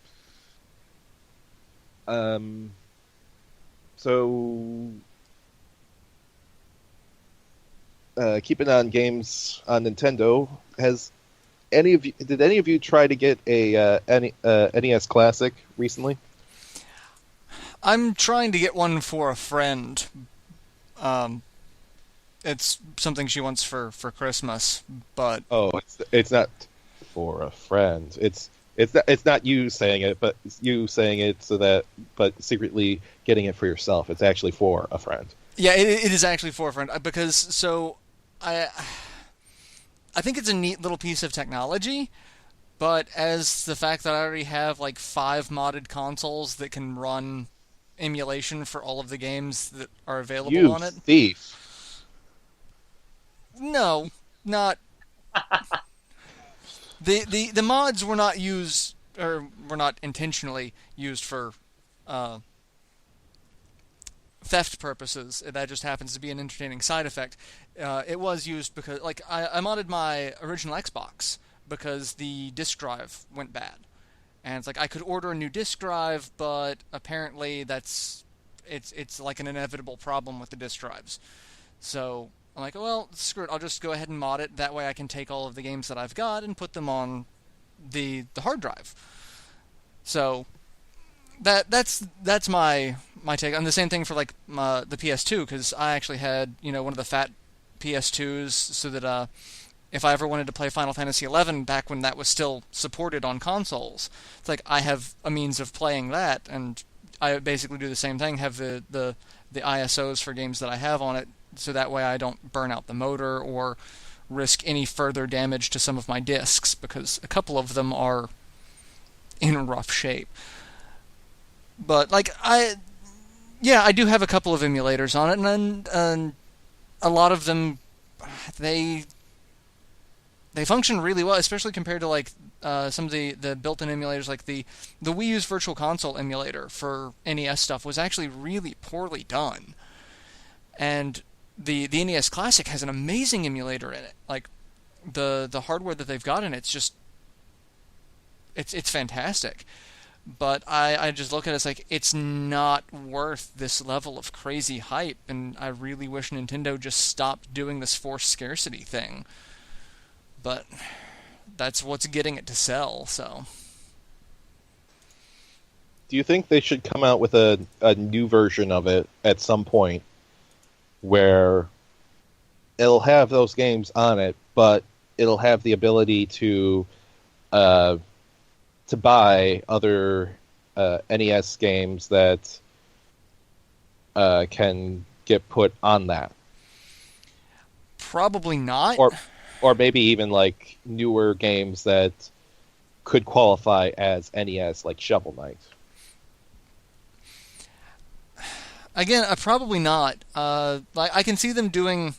So, keeping on games on Nintendo, has did any of you try to get a NES Classic recently? I'm trying to get one for a friend. Um, it's something she wants for Christmas, but Oh, it's not for a friend. It's not you saying it, but it's you saying it but secretly getting it for yourself. It's actually for a friend. yeah, it is actually for a friend because I I think it's a neat little piece of technology. But as the fact that I already have like 5 modded consoles that can run emulation for all of the games that are available You on it, thief! no, not the mods were not used or were not intentionally used for uh, theft purposes. That just happens to be an entertaining side effect. It was used because like I modded my original Xbox because the disk drive went bad. And it's like I could order a new disk drive, but apparently it's like an inevitable problem with the disk drives. So I'm like, well, screw it. I'll just go ahead and mod it. That way I can take all of the games that I've got and put them on the hard drive. So that's my take. And the same thing for like the PS2 because I actually had one of the fat PS2s so that if I ever wanted to play Final Fantasy XI back when that was still supported on consoles, it's like I have a means of playing that, and I basically do the same thing. Have the ISOs for games that I have on it, so that way I don't burn out the motor or risk any further damage to some of my discs because a couple of them are in rough shape. But like I do have a couple of emulators on it, and a lot of them they function really well, especially compared to like some of the built-in emulators. Like the Wii U's Virtual Console emulator for NES stuff was actually really poorly done, and the NES Classic has an amazing emulator in it. Like the hardware that they've got in it's just it's fantastic. But I just look at it as like it's not worth this level of crazy hype, and I really wish Nintendo just stopped doing this forced scarcity thing. But that's what's getting it to sell, so. Do you think they should come out with a new version of it at some point where it'll have those games on it, but it'll have the ability to buy other NES games that can get put on that? Probably not. Or maybe even like newer games that could qualify as NES, like Shovel Knight. Again, probably not. Like I can see them doing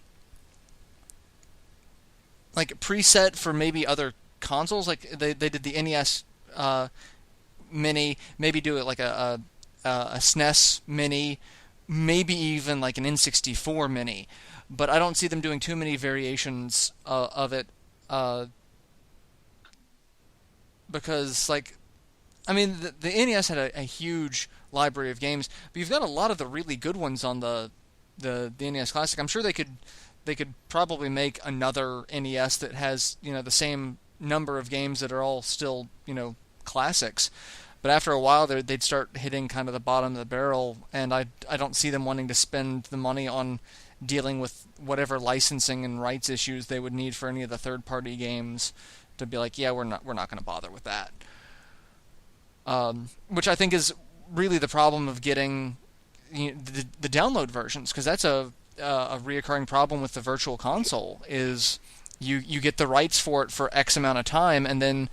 like preset for maybe other consoles. Like they did the NES Mini. Maybe do it like a SNES Mini. Maybe even like an N64 Mini. But I don't see them doing too many variations of it, because, like, I mean, the NES had a huge library of games, but you've got a lot of the really good ones on the NES Classic. I'm sure they could probably make another NES that has the same number of games that are all still classics. But after a while, they'd start hitting kind of the bottom of the barrel, and I don't see them wanting to spend the money on dealing with whatever licensing and rights issues they would need for any of the third-party games to be like, yeah, we're not going to bother with that. Which I think is really the problem of getting the download versions, because that's a reoccurring problem with the Virtual Console. Is you get the rights for it for X amount of time, and then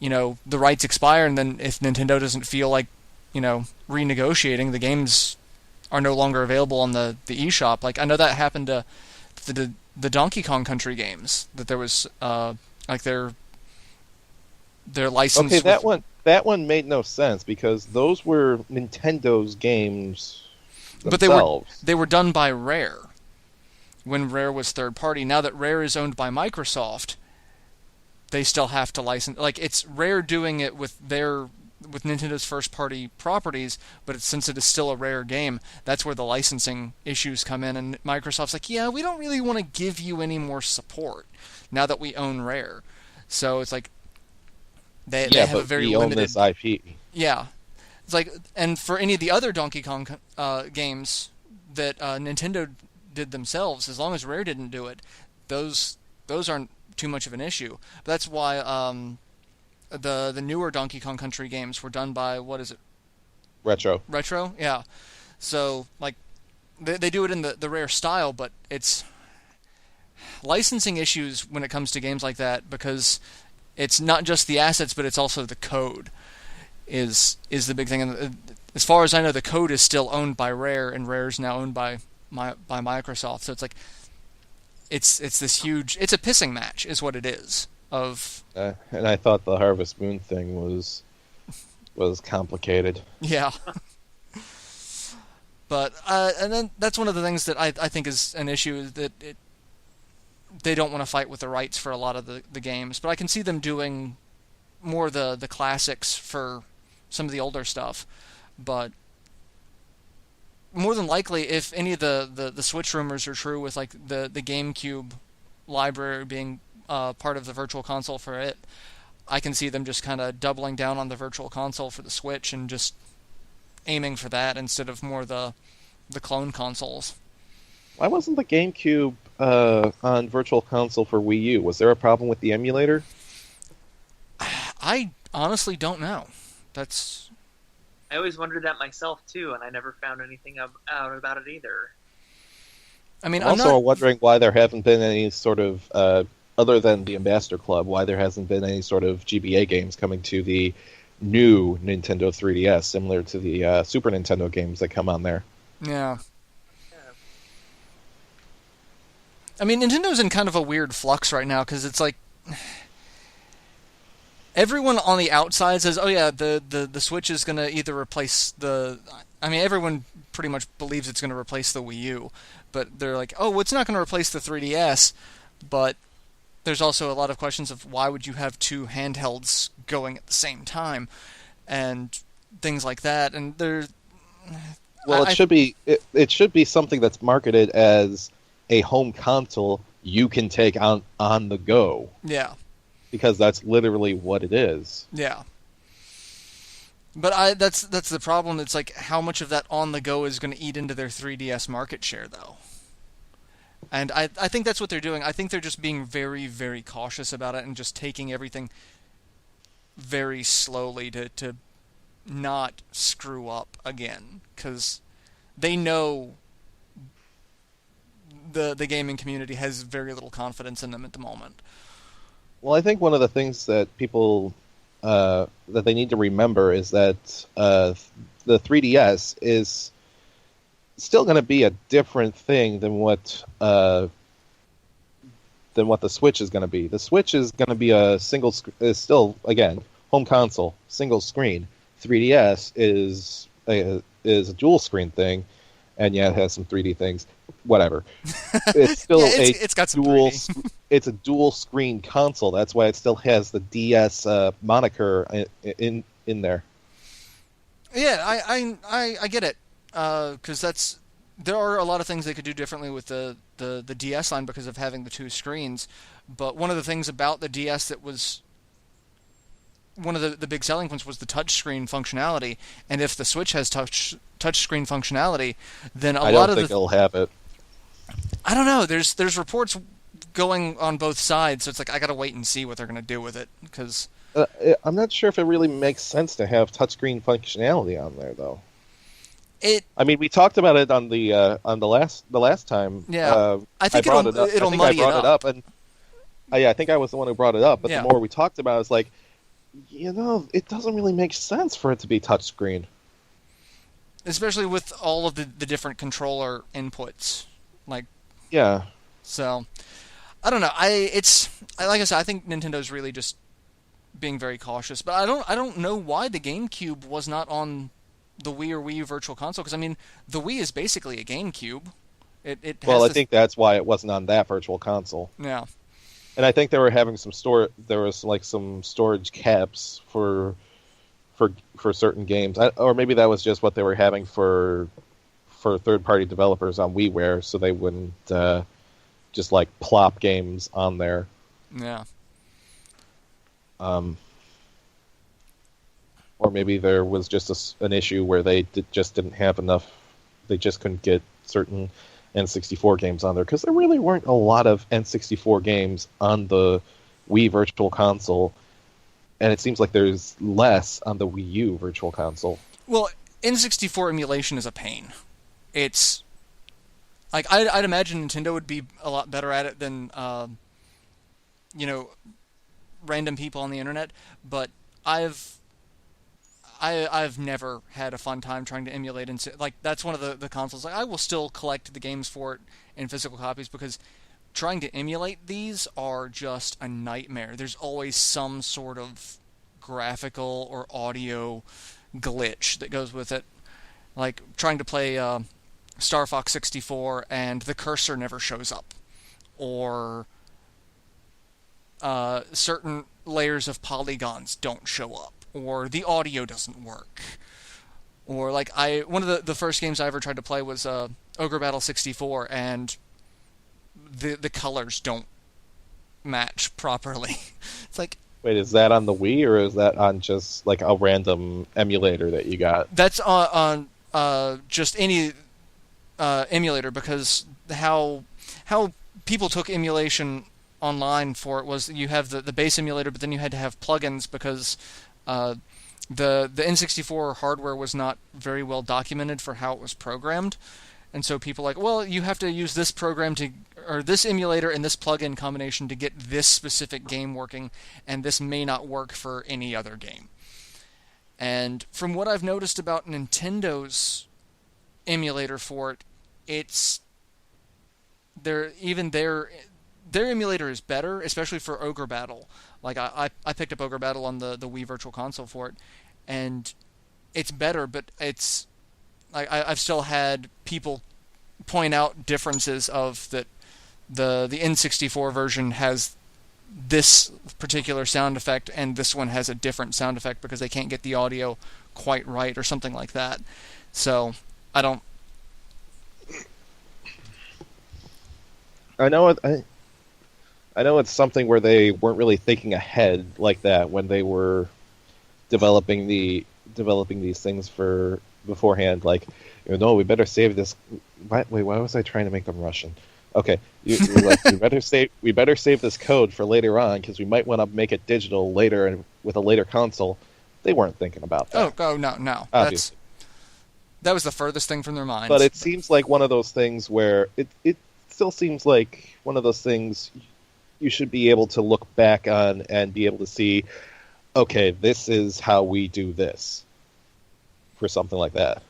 the rights expire, and then if Nintendo doesn't feel like renegotiating, the games are no longer available on the eShop. Like I know that happened to the Donkey Kong Country games, that there was like their license. Okay, that one made no sense because those were Nintendo's games themselves. But they were done by Rare when Rare was third party. Now that Rare is owned by Microsoft, they still have to license. Like it's Rare doing it with Nintendo's first-party properties, but since it is still a Rare game, that's where the licensing issues come in, and Microsoft's like, yeah, we don't really want to give you any more support now that we own Rare. So it's like they Yeah, have a but very we own limited. this IP. Yeah, it's like, and for any of the other Donkey Kong games that Nintendo did themselves, as long as Rare didn't do it, those aren't too much of an issue. But that's why the newer Donkey Kong Country games were done by, what is it? Retro. Retro? Yeah. So like they do it in the Rare style, but it's licensing issues when it comes to games like that, because it's not just the assets, but it's also the code is the big thing. And as far as I know, the code is still owned by Rare, and Rare is now owned by Microsoft. So it's like it's this huge. It's a pissing match, is what it is. And I thought the Harvest Moon thing was complicated. Yeah. But and then that's one of the things that I think is an issue, is that they don't want to fight with the rights for a lot of the games. But I can see them doing more the classics for some of the older stuff. But more than likely, if any of the Switch rumors are true, with like the GameCube library being part of the Virtual Console for it, I can see them just kind of doubling down on the Virtual Console for the Switch and just aiming for that instead of more the clone consoles. Why wasn't the GameCube on Virtual Console for Wii U? Was there a problem with the emulator? I honestly don't know. I always wondered that myself too, and I never found anything out about it either. I mean, I'm I'm also not wondering why there haven't been any sort of, other than the Ambassador Club, why there hasn't been any sort of GBA games coming to the new Nintendo 3DS, similar to the Super Nintendo games that come on there. Yeah. I mean, Nintendo's in kind of a weird flux right now, because it's like everyone on the outside says, "Oh yeah, the Switch is gonna either replace the." I mean, everyone pretty much believes it's gonna replace the Wii U, but they're like, "Oh, well, it's not gonna replace the 3DS." But there's also a lot of questions of why would you have two handhelds going at the same time, and things like that. And Well, it should be something that's marketed as a home console you can take on the go, yeah. because that's literally what it is. Yeah. But that's the problem. It's like, how much of that on the go is going to eat into their 3DS market share, though? And I think that's what they're doing. I think they're just being very, very cautious about it and just taking everything very slowly to not screw up again, because they know the gaming community has very little confidence in them at the moment. Well, I think one of the things that people that they need to remember is that the 3DS is still going to be a different thing than what the Switch is going to be. The Switch is going to be is still, again, home console, single screen. 3DS is a dual screen thing, and yeah, it has some 3D things. Whatever. It's still it's got some dual. 3D. It's a dual screen console. That's why it still has the DS moniker in there. Yeah, I get it, because there are a lot of things they could do differently with the DS line because of having the two screens. But one of the things about the DS that was one of the big selling points was the touchscreen functionality. And if the Switch has touchscreen functionality, then I don't think it'll have it. I don't know. There's reports going on both sides, so it's like I gotta wait and see what they're gonna do with it, because I'm not sure if it really makes sense to have touchscreen functionality on there, though. I mean, we talked about it on the last time. Yeah, I think it'll muddy it up. And I think I was the one who brought it up. But Yeah. the more we talked about it, it's like, it doesn't really make sense for it to be touchscrreen. Especially with all of the different controller inputs, like. Yeah. So, I don't know. Like I said, I think Nintendo's really just being very cautious. But I don't know why the GameCube was not on the Wii or Wii U Virtual Console, because I mean, the Wii is basically a GameCube. It has I think that's why it wasn't on that Virtual Console. Yeah. And I think they were having there was like some storage caps for certain games, or maybe that was just what they were having for third-party developers on WiiWare, so they wouldn't just like plop games on there. Yeah. Um, or maybe there was just an issue where they just didn't have enough. They just couldn't get certain N64 games on there because there really weren't a lot of N64 games on the Wii Virtual Console, and it seems like there's less on the Wii U Virtual Console. Well, N64 emulation is a pain. It's like I'd imagine Nintendo would be a lot better at it than you know, random people on the internet, but I've never had a fun time trying to emulate. Like, that's one of the consoles. Like, I will still collect the games for it in physical copies because trying to emulate these are just a nightmare. There's always some sort of graphical or audio glitch that goes with it. Like trying to play Star Fox 64 and the cursor never shows up, or certain layers of polygons don't show up, or the audio doesn't work. Or like one of the first games I ever tried to play was Ogre Battle 64, and the colors don't match properly. It's like, Wait, is that on the Wii or is that on just like a random emulator that you got? that's on just any emulator, because how people took emulation online for it was you have the base emulator, but then you had to have plugins because the N64 hardware was not very well documented for how it was programmed. And so people like, well, you have to use this program or this emulator and this plugin combination to get this specific game working, and this may not work for any other game. And from what I've noticed about Nintendo's emulator for it, it's their emulator is better, especially for Ogre Battle. Like I picked up Ogre Battle on the Wii Virtual Console for it, and it's better, but it's like I've still had people point out differences of that the N64 version has this particular sound effect and this one has a different sound effect because they can't get the audio quite right or something like that. So I don't. I know I know it's something where they weren't really thinking ahead like that when they were developing these things for beforehand. Like, no, we better save this. Wait, why was I trying to make them Russian? Okay, you're like, we better save this code for later on because we might want to make it digital later and with a later console. They weren't thinking about that. Oh no. Obviously. That was the furthest thing from their minds. But it seems like one of those things where it still seems like one of those things you should be able to look back on and be able to see, okay, this is how we do this for something like that.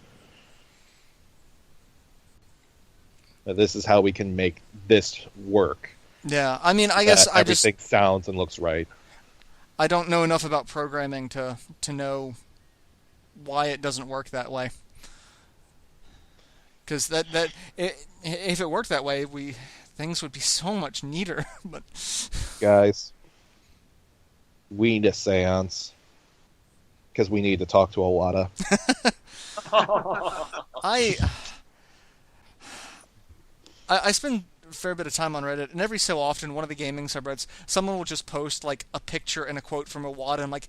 This is how we can make this work. Yeah, I mean, I guess everything sounds and looks right. I don't know enough about programming to know why it doesn't work that way. Because if it worked that way, things would be so much neater. But guys, we need a seance because we need to talk to Iwata. I spend a fair bit of time on Reddit, and every so often, one of the gaming subreddits, someone will just post like a picture and a quote from Iwata. I'm like,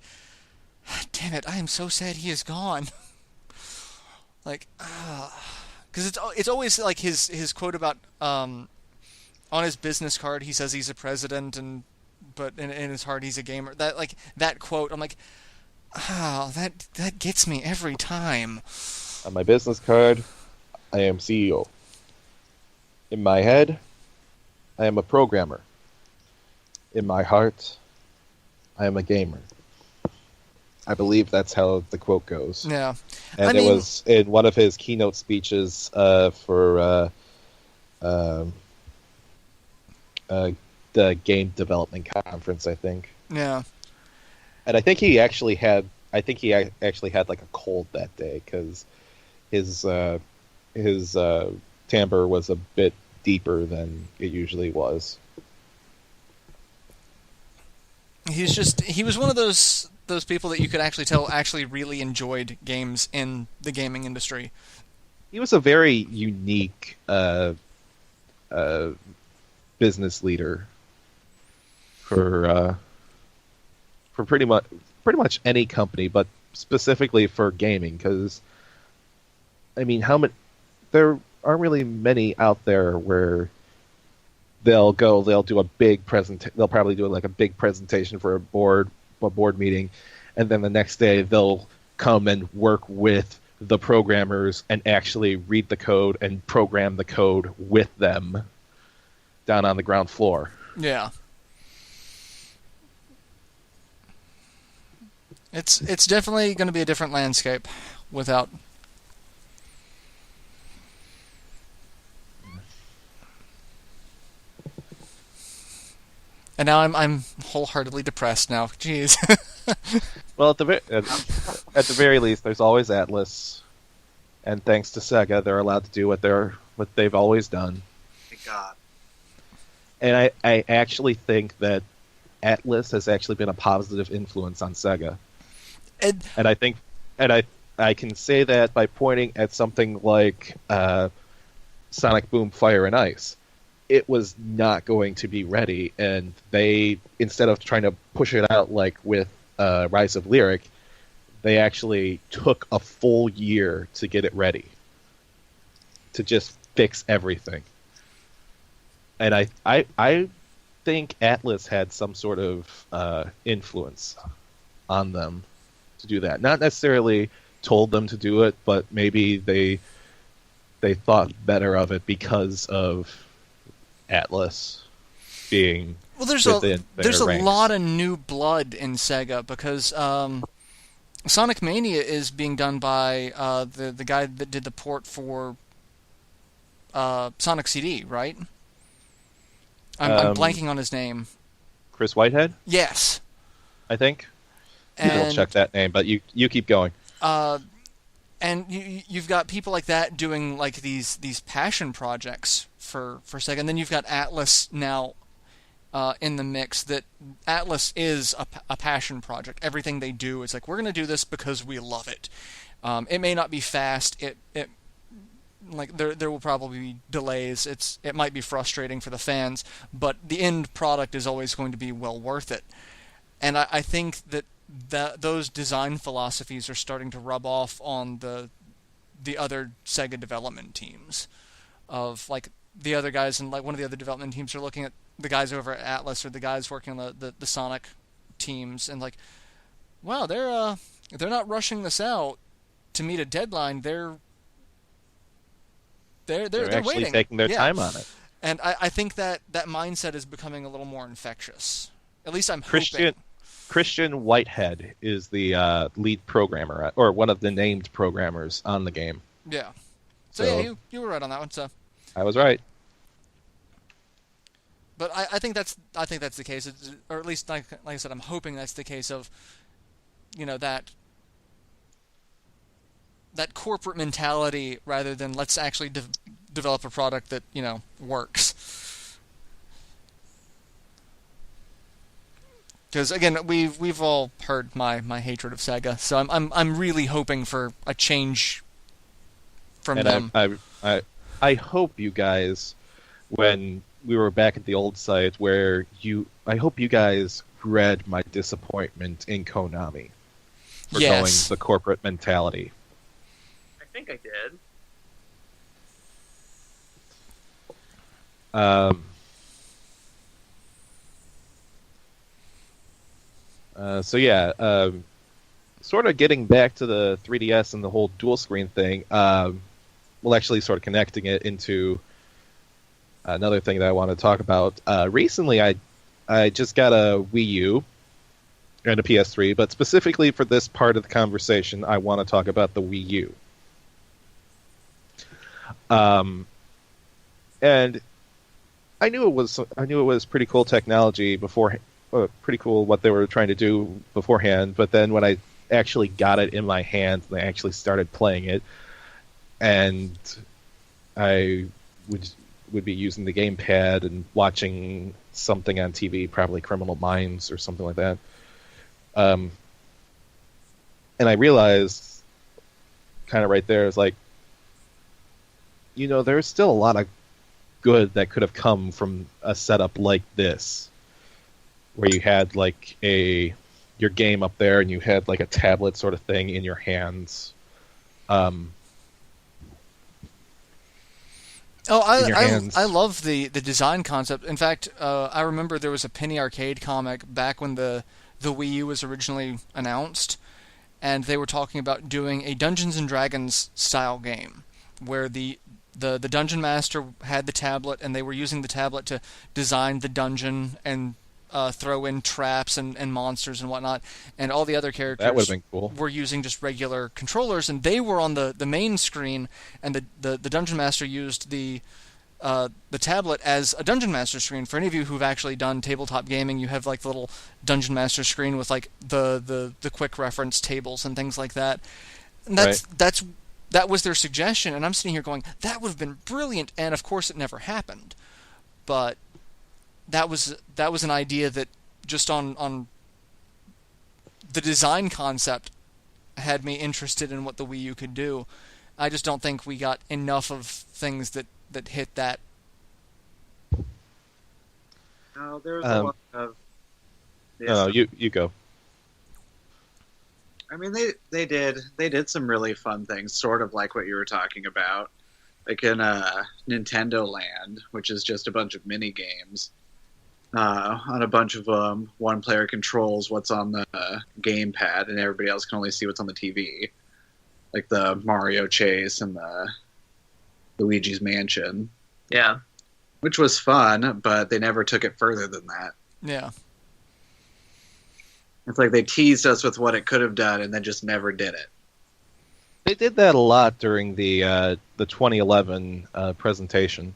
damn it, I am so sad he is gone. Like, because it's always like his quote about on his business card he says he's a president, but in his heart he's a gamer. That quote, I'm like, that gets me every time. On my business card, I am CEO. In my head, I am a programmer. In my heart, I am a gamer. I believe that's how the quote goes. Yeah. And it was in one of his keynote speeches for the game development conference, I think. Yeah. And I think he actually had like a cold that day because his timbre was a bit deeper than it usually was. He was one of those people that you could actually tell actually really enjoyed games in the gaming industry. He was a very unique business leader for for pretty much any company, but specifically for gaming, because I mean, there aren't really many out there where they'll do a big they'll probably do like a big presentation for a board meeting, and then the next day they'll come and work with the programmers and actually read the code and program the code with them down on the ground floor. Yeah. It's definitely going to be a different landscape without. And now I'm wholeheartedly depressed now. Jeez. Well, at the very least, there's always Atlas, and thanks to Sega, they're allowed to do what they've always done. Thank God. And I actually think that Atlas has actually been a positive influence on Sega. And I think, I can say that by pointing at something like Sonic Boom Fire and Ice. It was not going to be ready, and they, instead of trying to push it out like with Rise of Lyric, they actually took a full year to get it ready, to just fix everything. And I think Atlas had some sort of influence on them to do that. Not necessarily told them to do it, but maybe they thought better of it because of Atlas being there's within there's their a ranks. lot of new blood in Sega because Sonic Mania is being done by the guy that did the port for Sonic CD, right? I'm blanking on his name. Chris Whitehead, Yes. I think. And We'll check that name, but you keep going. and you've got people like that doing like these passion projects for Sega, and then you've got Atlas now in the mix. That Atlas is a passion project. Everything they do is like, we're going to do this because we love it. It may not be fast. It like there will probably be delays. It might be frustrating for the fans, but the end product is always going to be well worth it. And I think that those design philosophies are starting to rub off on the other Sega development teams. Of like the other guys, and like one of the other development teams are looking at the guys over at Atlas or the guys working on the Sonic teams, and like, wow, they're not rushing this out to meet a deadline. They're actually waiting. taking their time on it. And I think that mindset is becoming a little more infectious. At least I'm hoping. Christian Whitehead is the lead programmer, or one of the named programmers on the game. Yeah. So yeah, you were right on that one. So I was right. But I think that's the case, or at least like I said, I'm hoping that's the case of, that corporate mentality rather than let's actually develop a product that works. Because again, we've all heard my hatred of Sega, so I'm really hoping for a change from them. I hope you guys, when we were back at the old site, I hope you guys read my disappointment in Konami for going the corporate mentality. I think I did. Sort of getting back to the 3DS and the whole dual screen thing, well, actually sort of connecting it into another thing that I want to talk about. Recently, I just got a Wii U and a PS3, but specifically for this part of the conversation, I want to talk about the Wii U. And I knew it was pretty cool technology before. Pretty cool what they were trying to do beforehand, but then when I actually got it in my hands and I actually started playing it, and I would be using the gamepad and watching something on TV, probably Criminal Minds or something like that, and I realized kind of right there, is like, there's still a lot of good that could have come from a setup like this, where you had like a your game up there, and you had like a tablet sort of thing in your hands. Um, Oh, in your hands. I love the design concept. In fact, I remember there was a Penny Arcade comic back when the Wii U was originally announced, and they were talking about doing a Dungeons and Dragons style game where the dungeon master had the tablet, and they were using the tablet to design the dungeon and throw in traps and monsters and whatnot, and all the other That would have characters been cool. were using just regular controllers, and they were on the main screen, and the dungeon master used the tablet as a dungeon master screen. For any of you who've actually done tabletop gaming, you have like the little dungeon master screen with like the quick reference tables and things like that. And that was their suggestion, and I'm sitting here going, that would have been brilliant, and of course it never happened. But that was an idea that just on the design concept had me interested in what the Wii U could do. I just don't think we got enough of things that hit that. No, there's a lot of. No, you go. I mean, they did some really fun things, sort of like what you were talking about, like in Nintendo Land, which is just a bunch of mini games. On a bunch of them, one player controls what's on the gamepad, and everybody else can only see what's on the TV, like the Mario Chase and the Luigi's Mansion. Yeah. Which was fun, but they never took it further than that. Yeah. It's like they teased us with what it could have done, and then just never did it. They did that a lot during the 2011 presentation.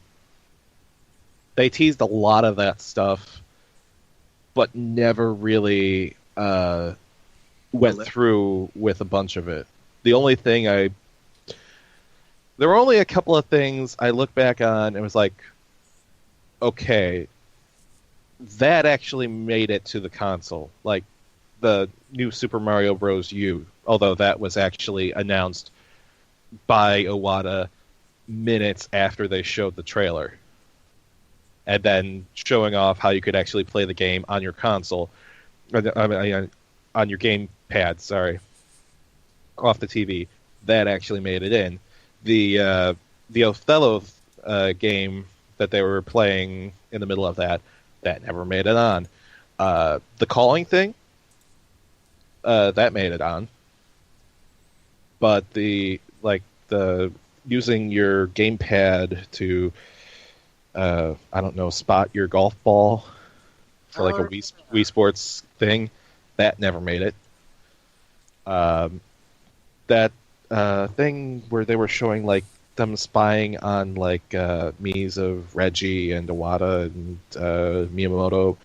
They teased a lot of that stuff, but never really went through with a bunch of it. The only thing there were only a couple of things I look back on and was like, okay, that actually made it to the console. Like the new Super Mario Bros. U, although that was actually announced by Iwata minutes after they showed the trailer. And then showing off how you could actually play the game on your console, on your gamepad, sorry, off the TV. That actually made it in. The Othello game that they were playing in the middle of that never made it on. The calling thing, that made it on. But the using your gamepad to I don't know, spot your golf ball for like a Wii Sports thing, that never made it. That thing where they were showing like them spying on like Mii's of Reggie and Iwata and Miyamoto,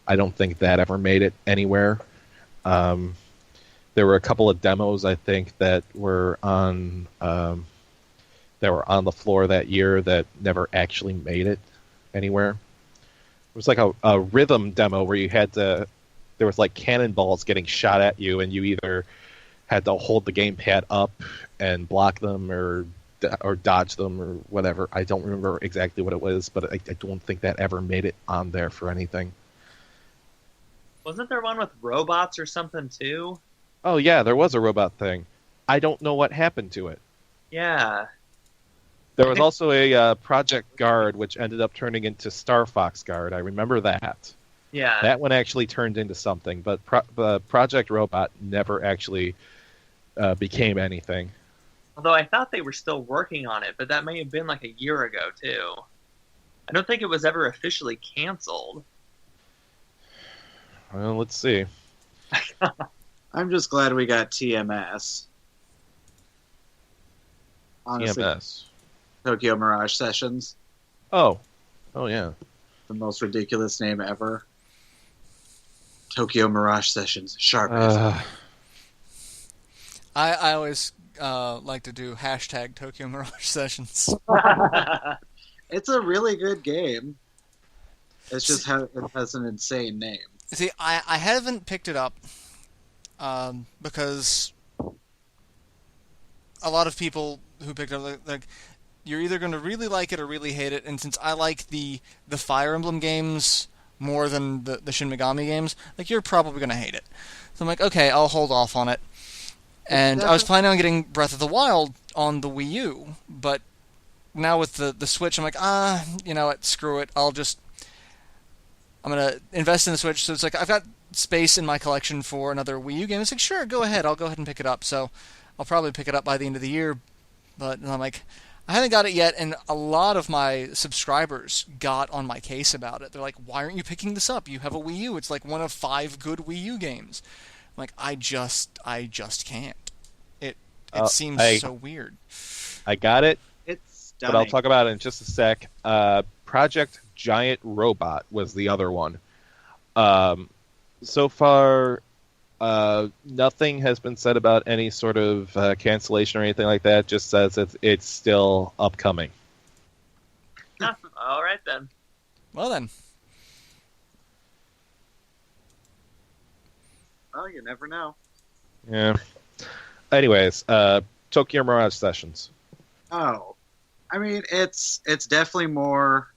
I don't think that ever made it anywhere. There were a couple of demos I think that were on the floor that year that never actually made it anywhere. It was like a rhythm demo where you had to, there was like cannonballs getting shot at you, and you either had to hold the gamepad up and block them or dodge them or whatever. I don't remember exactly what it was, but I don't think that ever made it on there for anything. Wasn't there one with robots or something too? Oh yeah, there was a robot thing. I don't know what happened to it. Yeah. There was also a Project Guard, which ended up turning into Star Fox Guard. I remember that. Yeah. That one actually turned into something, but Project Robot never actually became anything. Although I thought they were still working on it, but that may have been like a year ago, too. I don't think it was ever officially canceled. Well, let's see. I'm just glad we got TMS. Honestly, TMS. Tokyo Mirage Sessions. Oh yeah. The most ridiculous name ever. Tokyo Mirage Sessions. Sharp. I always like to do hashtag Tokyo Mirage Sessions. It's a really good game. It's just it has an insane name. See, I haven't picked it up because a lot of people who picked it up, like, you're either going to really like it or really hate it, and since I like the Fire Emblem games more than the Shin Megami games, like, you're probably going to hate it. So I'm like, okay, I'll hold off on it. And I was planning on getting Breath of the Wild on the Wii U, but now with the Switch, I'm like, you know what, screw it. I'm going to invest in the Switch. So it's like, I've got space in my collection for another Wii U game. It's like, sure, go ahead. I'll go ahead and pick it up. So I'll probably pick it up by the end of the year. But I'm like, I haven't got it yet, and a lot of my subscribers got on my case about it. They're like, why aren't you picking this up? You have a Wii U. It's like one of 5 good Wii U games. I'm like, I just can't. It seems so weird. I got it, It's but I'll stunning. talk about it in just a sec. Project Giant Robot was the other one. So far, nothing has been said about any sort of cancellation or anything like that. Just says it's still upcoming. All right then. Well then. Well, you never know. Yeah. Anyways, Tokyo Mirage Sessions. Oh, I mean, it's definitely more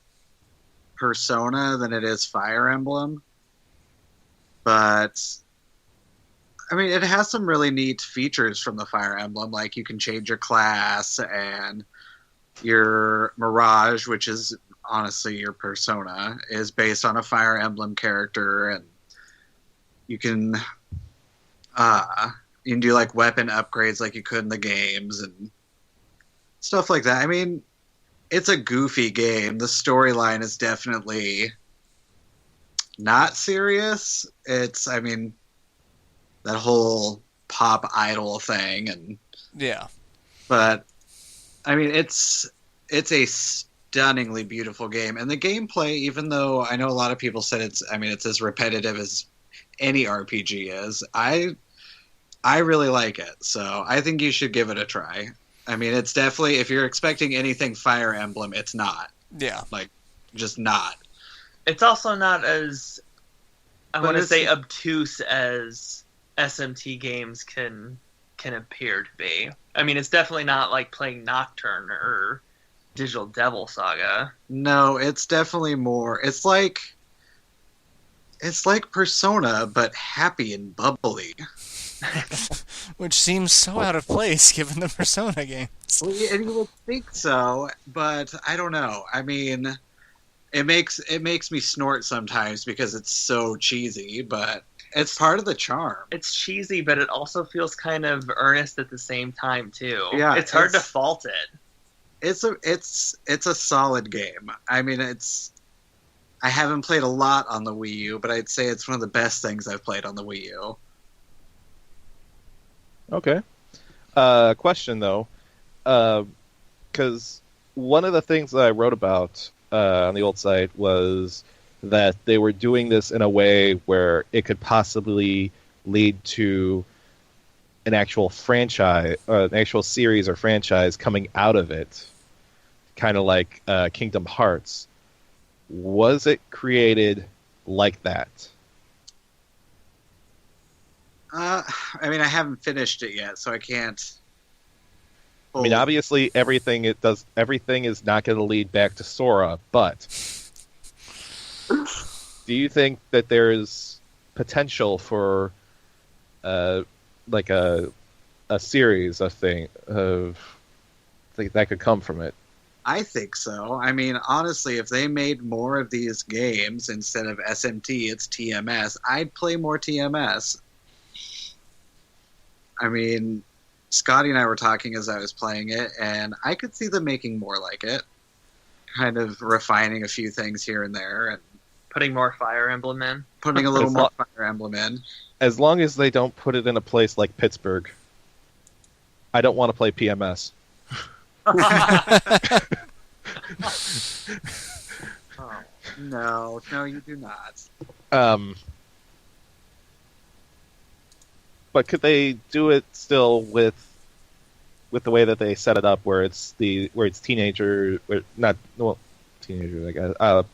Persona than it is Fire Emblem, but I mean, it has some really neat features from the Fire Emblem, like you can change your class, and your Mirage, which is honestly your Persona, is based on a Fire Emblem character, and you can do like weapon upgrades like you could in the games and stuff like that. I mean, it's a goofy game. The storyline is definitely not serious. I mean, that whole pop idol thing, and Yeah. but I mean, it's a stunningly beautiful game, and the gameplay, even though I know a lot of people said it's as repetitive as any RPG is, I really like it, so I think you should give it a try. I mean, it's definitely, if you're expecting anything Fire Emblem, it's not. Yeah. Like, just not. It's also not as, I But want to it's- say, obtuse as SMT games can appear to be. I mean, it's definitely not like playing Nocturne or Digital Devil Saga. No, it's definitely more. It's like Persona, but happy and bubbly. Which seems so out of place given the Persona games. Well, and you would think so, but I don't know. I mean, it makes me snort sometimes because it's so cheesy, but it's part of the charm. It's cheesy, but it also feels kind of earnest at the same time too. Yeah, it's hard to it's- fault it. It's a solid game. I mean, I haven't played a lot on the Wii U, but I'd say it's one of the best things I've played on the Wii U. Okay. Question though, because one of the things that I wrote about on the old site was that they were doing this in a way where it could possibly lead to an actual franchise, an actual series or franchise coming out of it, kind of like Kingdom Hearts. Was it created like that? I mean, I haven't finished it yet, so I can't. I mean, obviously, everything is not going to lead back to Sora, but do you think that there is potential for, like a series of that could come from it? I think so. I mean, honestly, if they made more of these games instead of SMT, it's TMS, I'd play more TMS. I mean, Scotty and I were talking as I was playing it, and I could see them making more like it. Kind of refining a few things here and there, and Putting more Fire Emblem in. putting a little As more lo- Fire Emblem in. As long as they don't put it in a place like Pittsburgh. I don't want to play PMS. Oh, no, you do not. But could they do it still with the way that they set it up, where it's teenagers, teenagers, I guess,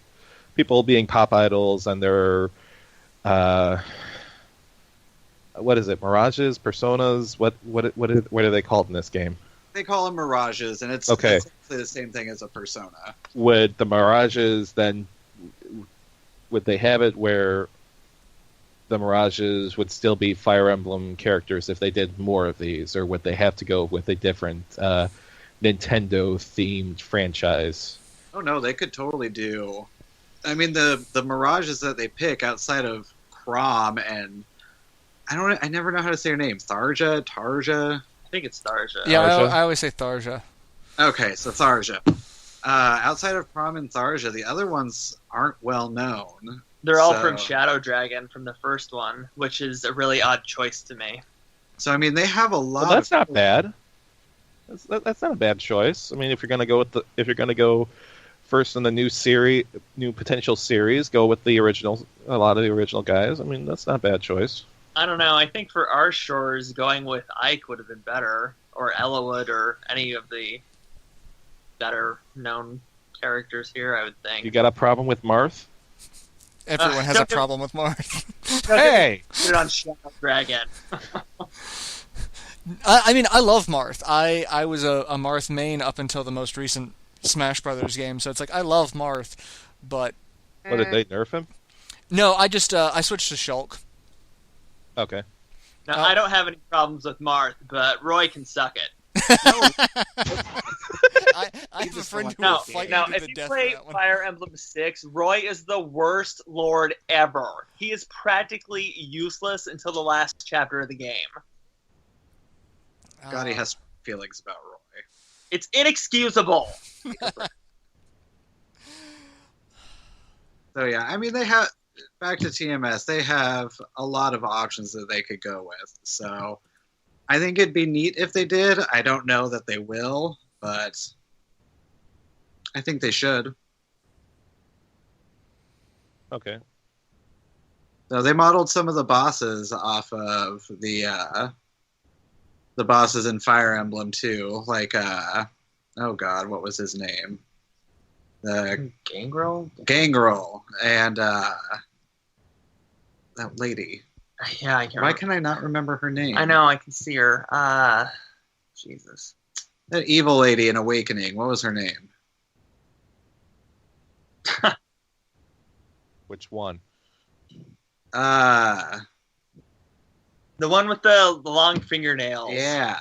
people being pop idols, and they're what is it, mirages, personas? What are they called in this game? They call them mirages, and it's Okay. essentially the same thing as a persona. Would the mirages then would they have it where the Mirages would still be Fire Emblem characters if they did more of these, or would they have to go with a different Nintendo-themed franchise? Oh no, they could totally do. I mean, the Mirages that they pick outside of Crom and I never know how to say her name. Tarja. I think it's Tharja. Yeah, Tharja? I always say Tharja. Okay, so Tharja. Outside of Crom and Tharja, the other ones aren't well known. They're all from Shadow Dragon from the first one, which is a really odd choice to me. So I mean, they have a lot. Well, that's not bad. That's not a bad choice. I mean, if you're gonna go first in the new potential series, go with a lot of the original guys. I mean, that's not a bad choice. I don't know. I think for our shores, going with Ike would have been better, or Ellawood, or any of the better known characters here. I would think. You got a problem with Marth? Everyone has a problem with Marth. Hey! Put it on Shadow Dragon. I mean, I love Marth. I was a Marth main up until the most recent Smash Brothers game, so it's like I love Marth, but What, did they nerf him? no, I just I switched to Shulk. Okay. Now, Oh. I don't have any problems with Marth, but Roy can suck it. I have a friend who No, will fight now, you to if the you death play for that one. Fire Emblem 6, Roy is the worst lord ever. He is practically useless until the last chapter of the game. God, he has feelings about Roy. It's inexcusable. So yeah, I mean, they have back to TMS. They have a lot of options that they could go with. So I think it'd be neat if they did. I don't know that they will, but I think they should. Okay. So they modeled some of the bosses off of the bosses in Fire Emblem too. Like oh god, what was his name? The Gangrel? Gangrel and that lady. Yeah, I can't Why remember. can I not remember her name? I know, I can see her. Jesus. That evil lady in Awakening. What was her name? Which one? The one with the long fingernails. Yeah.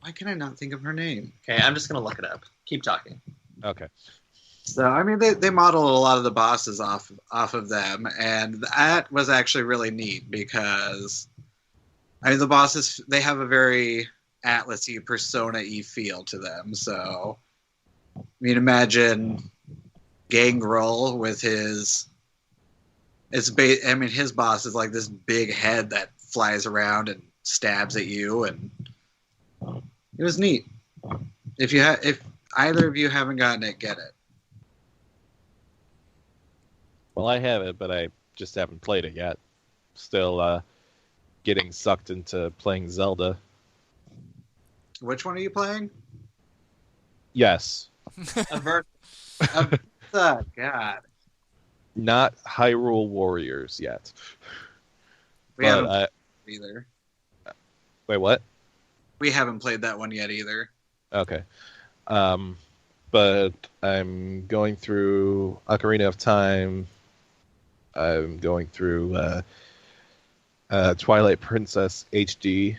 Why can I not think of her name? Okay, I'm just going to look it up. Keep talking. Okay. So I mean, they modeled a lot of the bosses off of them, and that was actually really neat because I mean the bosses, they have a very Atlas-y, Persona-y feel to them. So I mean, imagine Gangrel with his his boss is like this big head that flies around and stabs at you, and it was neat. If either of you haven't gotten it, get it. Well, I have it, but I just haven't played it yet. Still getting sucked into playing Zelda. Which one are you playing? Yes. Avert. Oh, God. Not Hyrule Warriors yet. We But haven't played it either. Wait, what? We haven't played that one yet either. Okay. But I'm going through Ocarina of Time. I'm going through Twilight Princess HD.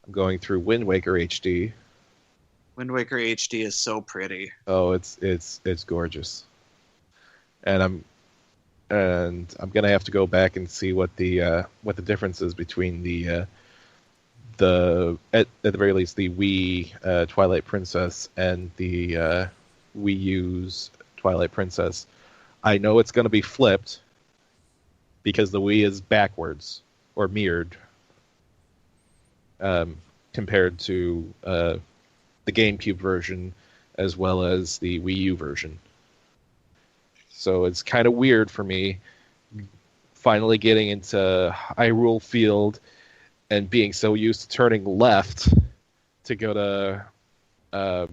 I'm going through Wind Waker HD. Wind Waker HD is so pretty. Oh, it's gorgeous. And I'm gonna have to go back and see what the difference is between the at the very least the Wii Twilight Princess and the Wii U's Twilight Princess. I know it's going to be flipped because the Wii is backwards or mirrored compared to the GameCube version as well as the Wii U version. So it's kind of weird for me finally getting into Hyrule Field and being so used to turning left to go to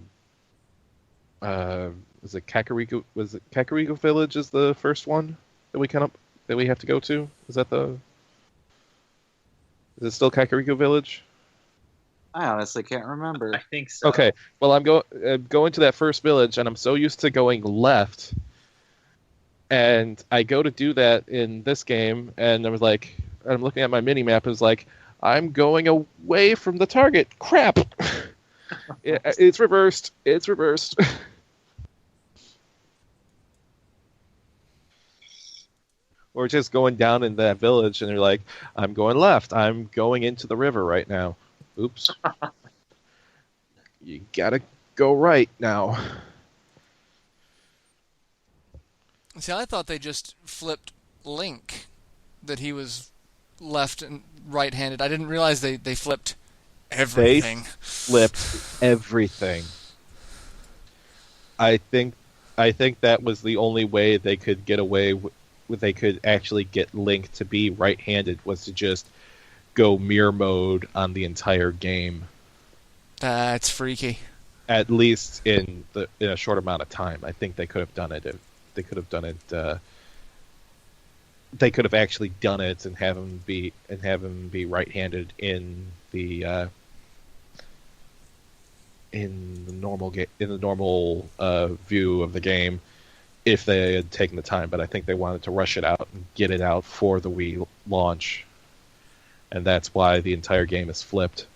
was it Kakariko? Was it Kakariko Village? Is the first one that we have to go to? Is it still Kakariko Village? I honestly can't remember. I think so. Okay, well, I'm going to that first village, and I'm so used to going left, and I go to do that in this game, and I was like, I'm looking at my mini map, and it's like, I'm going away from the target. Crap! It's reversed. It's reversed. Or just going down in that village, and you're like, I'm going left. I'm going into the river right now. Oops. You gotta go right now. See, I thought they just flipped Link, that he was left and right-handed. I didn't realize they flipped everything. They flipped everything. I think that was the only way they could get away with. They could actually get Link to be right-handed was to just go mirror mode on the entire game. That's freaky. At least in a short amount of time, I think they could have done it. They could have done it. They could have actually done it and have him be right-handed in the normal view of the game if they had taken the time. But I think they wanted to rush it out and get it out for the Wii launch, and that's why the entire game is flipped.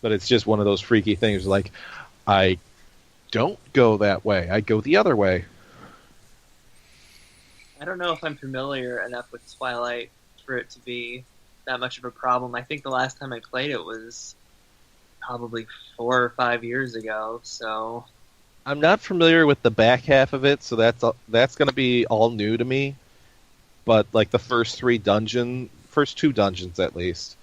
But it's just one of those freaky things. Like, I don't go that way. I go the other way. I don't know if I'm familiar enough with Twilight for it to be that much of a problem. I think the last time I played it was probably 4 or 5 years ago. So I'm not familiar with the back half of it, so that's going to be all new to me. But like the first two dungeons at least,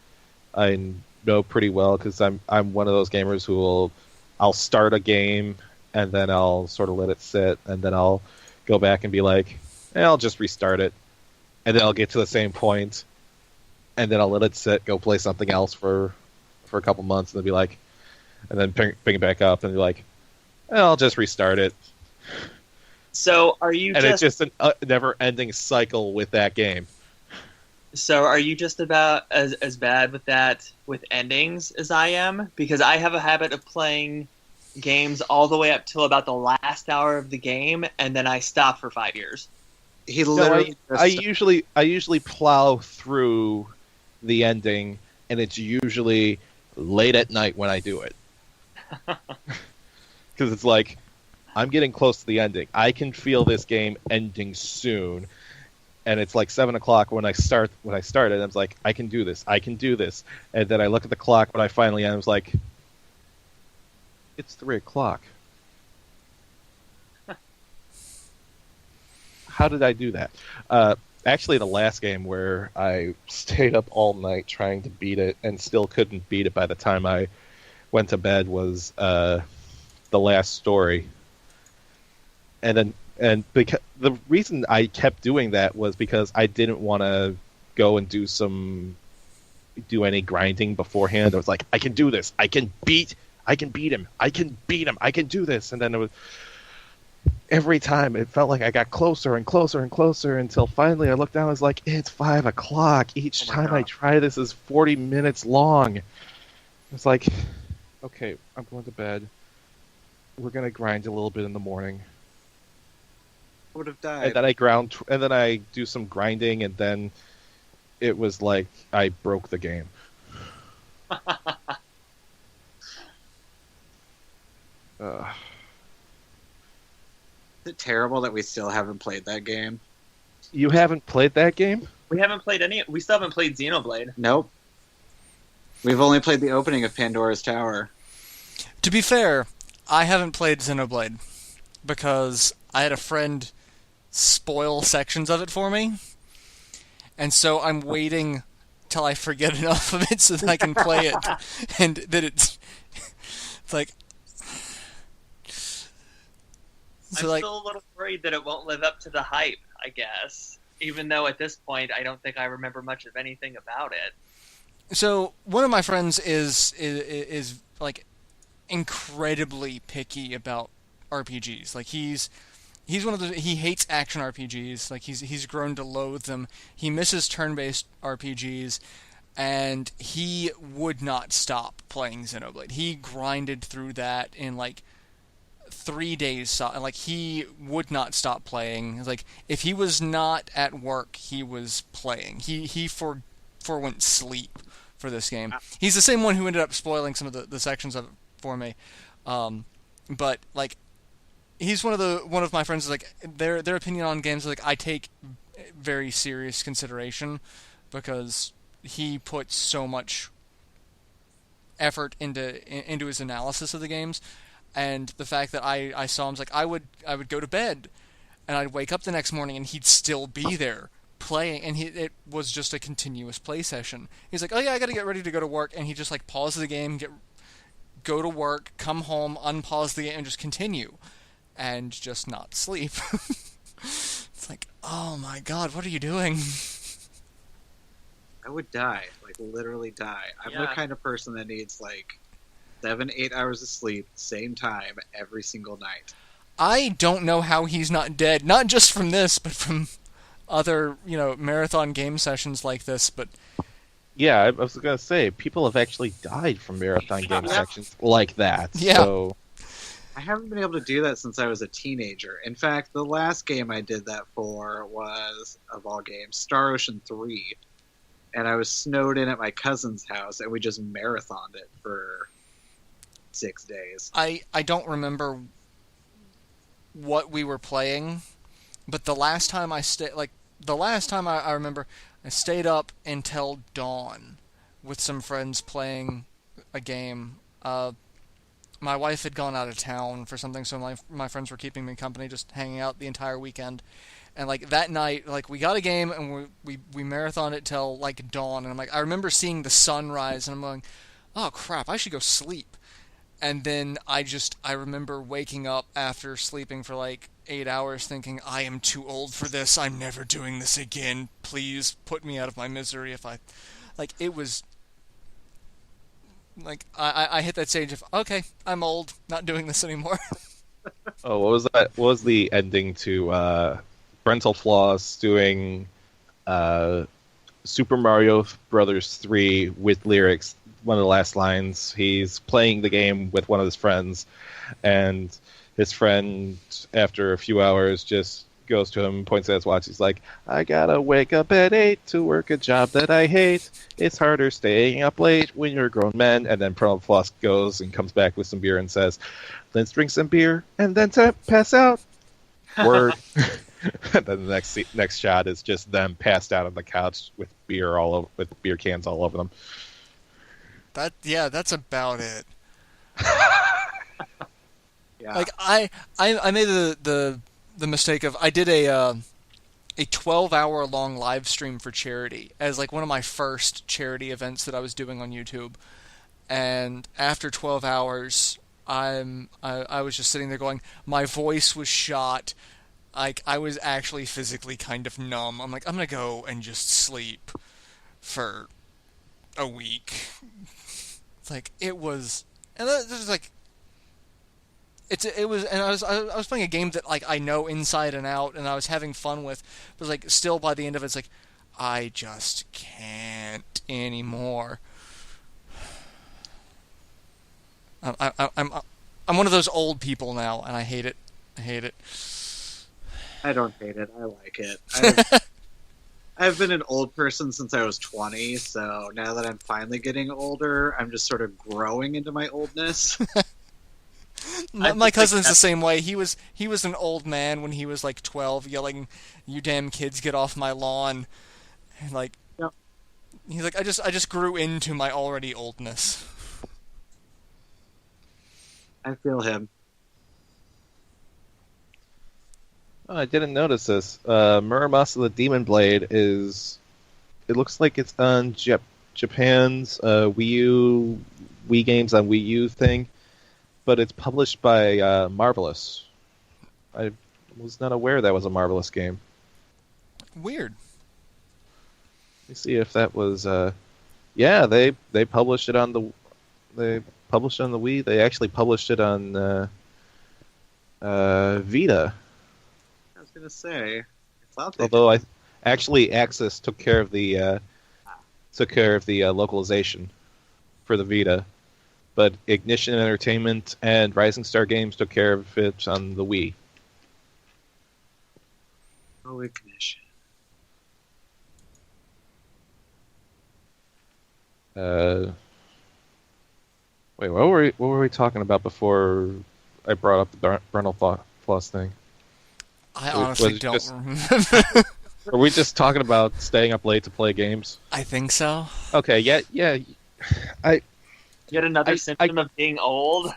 I know pretty well because I'm one of those gamers who I'll start a game and then I'll sort of let it sit and then I'll go back and be like, I'll just restart it, and then I'll get to the same point and then I'll let it sit, go play something else for a couple months, and then be like, and then bring it back up and be like, I'll just restart it. So are you? And it's just a never-ending cycle with that game. So are you just about as bad with endings as I am? Because I have a habit of playing games all the way up till about the last hour of the game, and then I stop for 5 years. He literally. I usually plow through the ending, and it's usually late at night when I do it. Because it's like, I'm getting close to the ending. I can feel this game ending soon. And it's like 7 o'clock when I started. I was like, I can do this. And then I look at the clock when I finally end. I was like, it's 3 o'clock. How did I do that? Actually, the last game where I stayed up all night trying to beat it and still couldn't beat it by the time I went to bed was the last story. And because the reason I kept doing that was because I didn't want to go and do any grinding beforehand. I was like, I can do this. I can beat him. I can do this. And then it was every time it felt like I got closer and closer and closer until finally I looked down. I was like, it's 5 o'clock. Each time I try this is 40 minutes long. It's like, okay, I'm going to bed. We're gonna grind a little bit in the morning. Would have died. And then I do some grinding, and then it was like I broke the game. Is it terrible that we still haven't played that game? You haven't played that game? We haven't played any. We still haven't played Xenoblade. Nope. We've only played the opening of Pandora's Tower. To be fair, I haven't played Xenoblade because I had a friend spoil sections of it for me, and so I'm waiting till I forget enough of it so that I can play it, and that it's like. I'm still a little worried that it won't live up to the hype, I guess. Even though at this point I don't think I remember much of anything about it. So one of my friends is like incredibly picky about RPGs. Like he he's one of the he hates action RPGs. Like he's grown to loathe them. He misses turn-based RPGs, and he would not stop playing Xenoblade. He grinded through that in like 3 days. Like he would not stop playing. Like if he was not at work, he was playing. He forwent sleep for this game. He's the same one who ended up spoiling some of the sections of it for me. But like he's one of my friends. Like their opinion on games, like I take very serious consideration because he puts so much effort into his analysis of the games, and the fact that I saw him, like I would go to bed, and I'd wake up the next morning and he'd still be there playing, and it was just a continuous play session. He's like, oh yeah, I gotta get ready to go to work, and he just like pause the game, go to work, come home, unpause the game, and just continue, and just not sleep. It's like, oh my god, what are you doing? I would die, like literally die. I'm the Yeah. kind of person that needs like 7-8 hours of sleep, same time every single night. I don't know how he's not dead, not just from this, but from other, marathon game sessions like this, but Yeah, I was gonna say people have actually died from marathon game Yeah. sections like that. Yeah. So I haven't been able to do that since I was a teenager. In fact, the last game I did that for was, of all games, Star Ocean 3. And I was snowed in at my cousin's house, and we just marathoned it for 6 days. I don't remember what we were playing, but the last time I remember, I stayed up until dawn with some friends playing a game. My wife had gone out of town for something, so my friends were keeping me company, just hanging out the entire weekend. And like that night, like we got a game and we marathoned it till like dawn. And I'm like, I remember seeing the sunrise, and I'm going, oh crap, I should go sleep. And then I remember waking up after sleeping for like 8 hours thinking, I am too old for this. I'm never doing this again. Please put me out of my misery it was, like, I hit that stage of, okay, I'm old, not doing this anymore. oh, what was that? What was the ending to Brental Floss doing Super Mario Brothers 3 with lyrics? One of the last lines, he's playing the game with one of his friends, and his friend, after a few hours, just goes to him, points at his watch. He's like, I gotta wake up at 8 to work a job that I hate. It's harder staying up late when you're grown men. And then Pearl Floss goes and comes back with some beer and says, let's drink some beer and then pass out. Word. And then the next shot is just them passed out on the couch with beer with beer cans all over them. That's about it. Yeah. Like I made the mistake of, I did a 12-hour long live stream for charity as like one of my first charity events that I was doing on YouTube. And after 12 hours, I was just sitting there going, my voice was shot. Like I was actually physically kind of numb. I'm like, I'm gonna go and just sleep for a week. It's like it was, and that was like. It was, and I was playing a game that like I know inside and out, and I was having fun with, but like still by the end of it, it's like I just can't anymore. I'm one of those old people now, and I hate it. I hate it. I don't hate it. I like it. I've been an old person since I was 20, so now that I'm finally getting older, I'm just sort of growing into my oldness. My cousin's the same way. He was an old man when he was like 12, yelling, "You damn kids, get off my lawn!" And like, Yep. he's like, I just grew into my already oldness. I feel him. Oh, I didn't notice this. Muramasa the Demon Blade it looks like it's on Japan's Wii games on Wii U thing, but it's published by Marvelous. I was not aware that was a Marvelous game. Weird. Let me see if that was. Yeah, they published it on the. They published it on the Wii. They actually published it on Vita. to say. I thought they Although actually Axis took care of the localization for the Vita, but Ignition Entertainment and Rising Star Games took care of it on the Wii. Oh, Ignition. Wait, what were we talking about before I brought up the Brundle Plus thing? I honestly don't remember. Are we just talking about staying up late to play games? I think so. Okay, yeah. Yet another symptom of being old.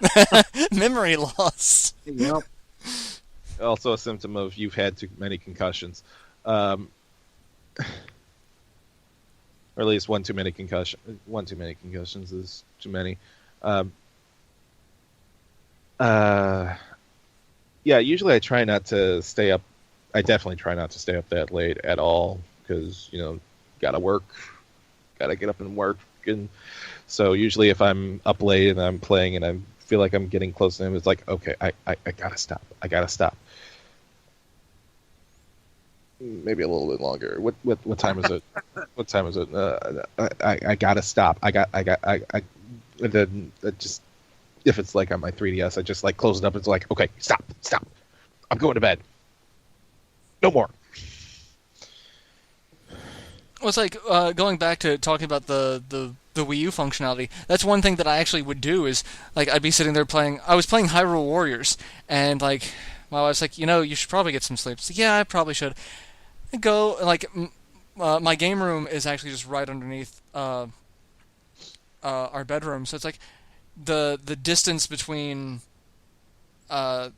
Memory loss. Yep. Also a symptom of you've had too many concussions. Or at least one too many concussions is too many. Yeah, usually I try not to stay up. I definitely try not to stay up that late at all because, gotta work, gotta get up and work. And so usually if I'm up late and I'm playing and I feel like I'm getting close to him, it's like, okay, I gotta stop. I gotta stop. Maybe a little bit longer. What time is it? What time is it? I gotta stop. And then just if it's like on my 3DS, I just like close it up. It's like, okay, stop. I'm going to bed. No more. Well, it's like going back to talking about the Wii U functionality. That's one thing that I actually would do is like I'd be sitting there playing. I was playing Hyrule Warriors, and like my wife's like, you should probably get some sleep. So, yeah, I probably should. I go like my game room is actually just right underneath our bedroom, so it's like the distance between the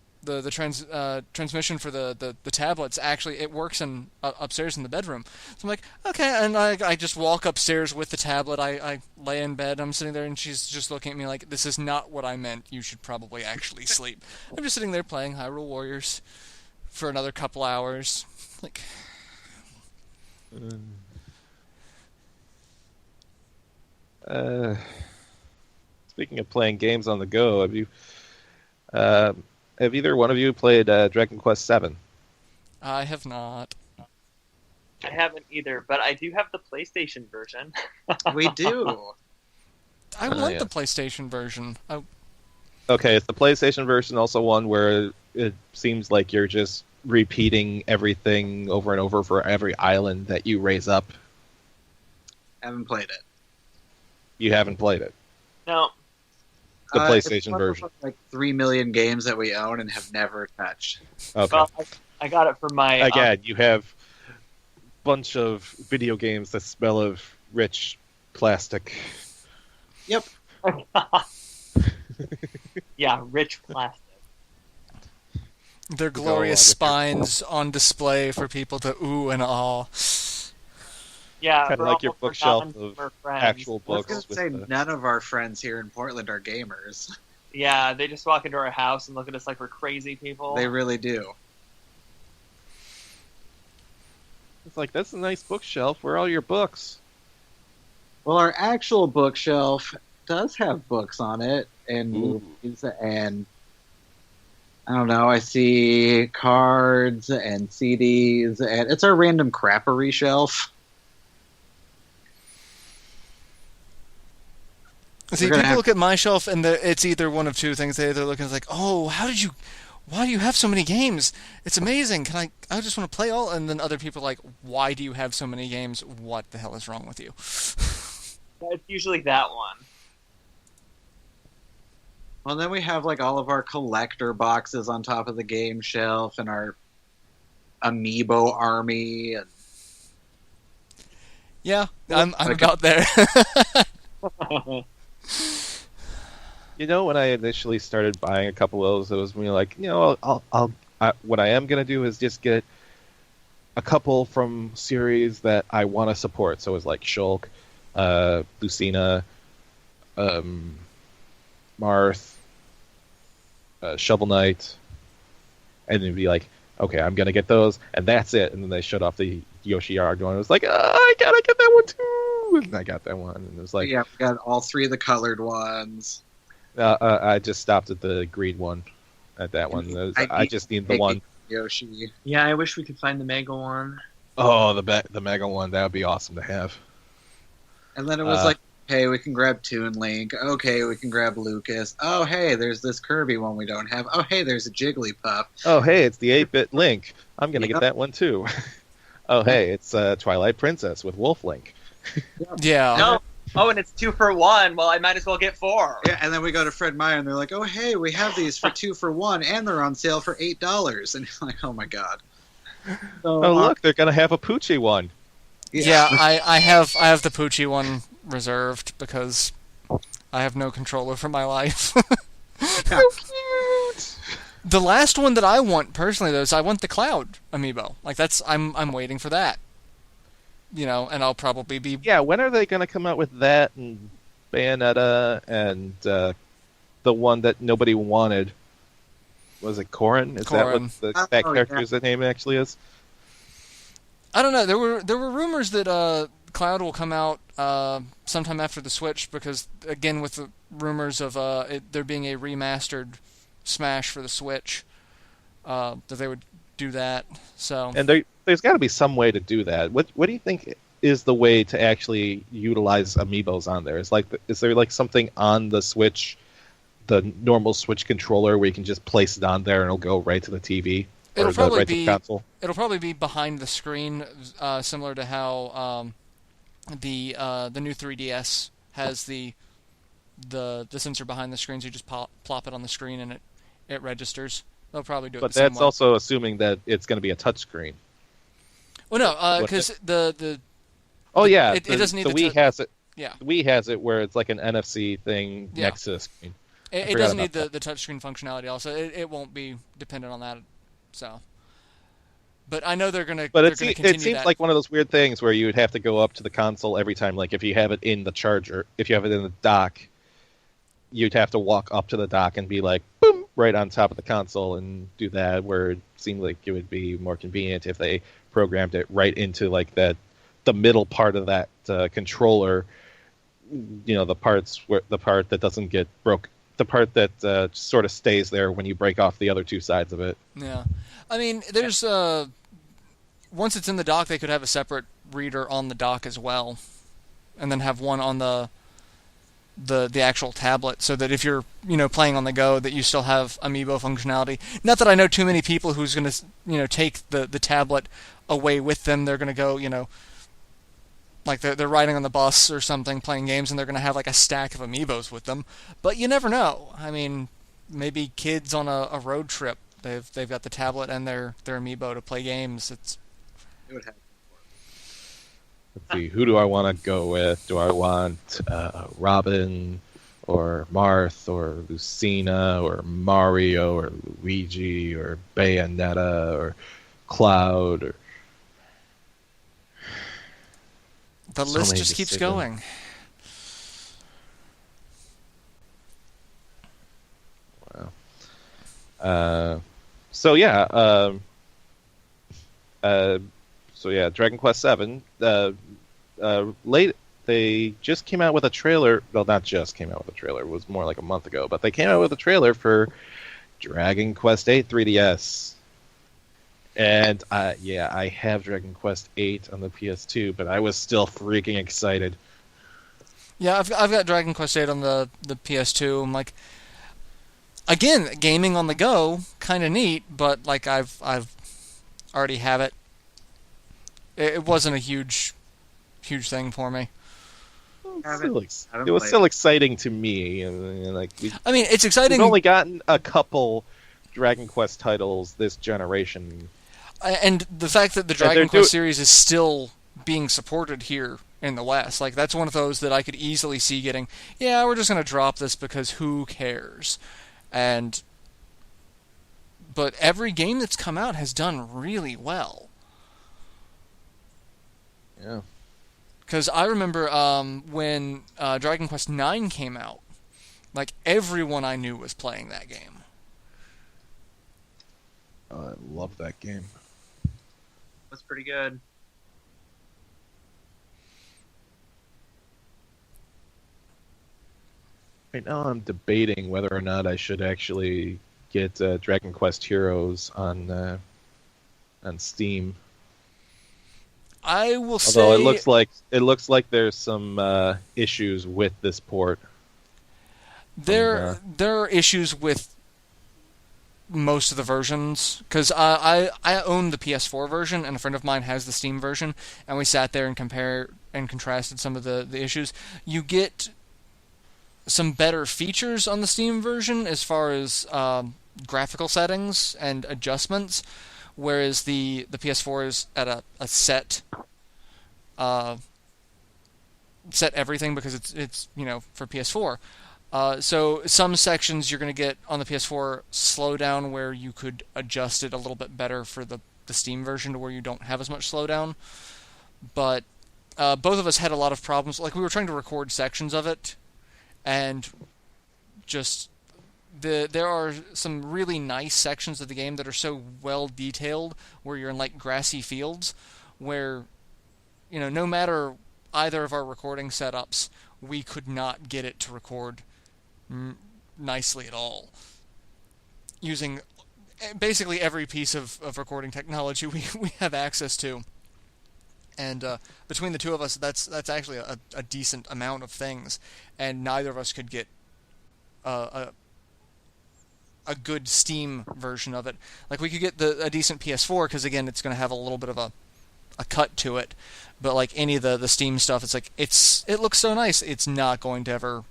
transmission for the tablets actually it works in upstairs in the bedroom. So I'm like, okay, and I just walk upstairs with the tablet. I lay in bed. I'm sitting there, and she's just looking at me like, this is not what I meant. You should probably actually sleep. I'm just sitting there playing Hyrule Warriors for another couple hours. Like, speaking of playing games on the go, have either one of you played Dragon Quest VII? I have not. I haven't either, but I do have the PlayStation version. We do. I want yeah. the PlayStation version. Okay, it's the PlayStation version, also one where it seems like you're just repeating everything over and over for every island that you raise up. Haven't played it. You haven't played it. No. The It's PlayStation one of, version. like 3 million games that we own and have never touched. Okay. Well, I got it from my... Again, you have a bunch of video games that smell of rich plastic. Yep. yeah, rich plastic. Their glorious spines on display for people to ooh and ah. Yeah, Kind of we're like your almost bookshelf forgotten of we're friends. actual I was books. going to say, none of our friends here in Portland are gamers. Yeah, they just walk into our house and look at us like we're crazy people. They really do. It's like, that's a nice bookshelf. Where are all your books? Well, our actual bookshelf does have books on it and Ooh. movies and I don't know, I see cards and CDs and it's our random crappery shelf. See, people look at my shelf and it's either one of two things. They either look and it's like, oh, why do you have so many games? It's amazing. I just want to play all. And then other people are like, why do you have so many games? What the hell is wrong with you? It's usually that one. Well, then we have like all of our collector boxes on top of the game shelf and our amiibo army. And... Yeah, I'm about there. When I initially started buying a couple of those, it was me like, what I am gonna do is just get a couple from series that I want to support. So it's like Shulk, Lucina, Marth, Shovel Knight, and then be like, okay, I'm gonna get those, and that's it. And then they shut off the Yoshi Yard one. It was like, I gotta get that one too, and I got that one. And it was like, yeah, we got all 3 of the colored ones. I just stopped at the green one. At that one, I just need the one. Yoshi. Yeah, I wish we could find the Mega one. Oh, the Mega one, that would be awesome to have. And then it was like, hey, we can grab Toon Link. Okay, we can grab Lucas. Oh, hey, there's this Kirby one we don't have. Oh, hey, there's a Jigglypuff. Oh, hey, it's the 8-bit Link. I'm going to Yep. get that one too. Oh, hey, it's Twilight Princess with Wolf Link. Yeah. No. Oh, and it's 2 for 1. Well, I might as well get 4. Yeah, and then we go to Fred Meyer, and they're like, oh, hey, we have these for 2 for 1, and they're on sale for $8. And you're like, oh, my God. So, Oh, look, they're going to have a Poochie one. Yeah, I have the Poochie one reserved because I have no control over my life. So cute! The last one that I want personally though is I want the Cloud amiibo. Like I'm waiting for that. You know, and I'll probably be Yeah, when are they going to come out with that and Bayonetta and the one that nobody wanted? Was it Corrin? Is that Corrin. what that character's name actually is? I don't know. There were rumors that Cloud will come out sometime after the Switch because again with the rumors of there being a remastered Smash for the Switch that they would do that. So And there's got to be some way to do that. What do you think is the way to actually utilize amiibos on there? Is there like something on the Switch, the normal Switch controller, where you can just place it on there and it'll go right to the TV? It'll Or probably right to the be console? it'll probably be behind the screen, similar to how the new 3DS has the sensor behind the screen. So you just plop it on the screen and it registers. They'll probably do it But the same that's way. also assuming that it's going to be a touchscreen. Well, no, because the Oh yeah, it doesn't need the the Wii has it. yeah. The Wii has it where it's like an NFC thing Yeah. next to the screen. It forgot doesn't about need the touchscreen functionality. Also, it won't be dependent on that. So, but I know they're gonna But they're gonna continue it seems that. like one of those weird things where you would have to go up to the console every time. Like if you have it in the charger, if you have it in the dock, you'd have to walk up to the dock and be like, boom, right on top of the console and do that. Where it seemed like it would be more convenient if they programmed it right into like the middle part of that controller. You know, the part that doesn't get broke, the part that sort of stays there when you break off the other two sides of it. Yeah, I mean, there's once it's in the dock, they could have a separate reader on the dock as well, and then have one on the actual tablet, so that if you're playing on the go, that you still have amiibo functionality. Not that I know too many people who's going to take the tablet away with them. They're going to go like they're riding on the bus or something playing games, and they're going to have like a stack of amiibos with them. But you never know. I mean, maybe kids on a road trip, they've got the tablet and their amiibo to play games. It would have. Let's see, who do I want to go with? Do I want Robin or Marth or Lucina or Mario or Luigi or Bayonetta or Cloud? Or The So list many just keeps decisions. going. So yeah, Dragon Quest VII. Late, they just came out with a trailer. Well, not just came out with a trailer. It was more like a month ago, but they came out with a trailer for Dragon Quest VIII 3DS. And I have Dragon Quest VIII on the PS2, but I was still freaking excited. Yeah, I've got Dragon Quest VIII on the PS2. I'm like, again, gaming on the go, kind of neat, but like I've already have it. It wasn't a huge thing for me. Haven't It was played still it. exciting to me, and like I mean, it's exciting. we've only gotten a couple Dragon Quest titles this generation. And the fact that the they're Dragon Quest series is still being supported here in the West, like that's one of those that I could easily see getting, yeah, we're just going to drop this because who cares? But every game that's come out has done really well. Yeah. Because I remember when Dragon Quest IX came out, like everyone I knew was playing that game. I love that game. That's pretty good. Right now, I'm debating whether or not I should actually get Dragon Quest Heroes on on Steam. I will Although say it looks like there's some issues with this port. there are issues with most of the versions, because I own the PS4 version and a friend of mine has the Steam version, and we sat there and compared and contrasted some of the issues. You get some better features on the Steam version as far as graphical settings and adjustments, whereas the PS4 is at a set set everything, because it's for PS4. So some sections you're going to get on the PS4 slowdown where you could adjust it a little bit better for the Steam version to where you don't have as much slowdown. But both of us had a lot of problems. Like, we were trying to record sections of it, and just there are some really nice sections of the game that are so well detailed, where you're in like grassy fields, where no matter either of our recording setups, we could not get it to record nicely at all, using basically every piece of recording technology we have access to. And between the two of us, that's actually a decent amount of things, and neither of us could get a good Steam version of it. Like, we could get a decent PS4, because again, it's going to have a little bit of a cut to it, but like any of the Steam stuff, it's like it looks so nice, it's not going to ever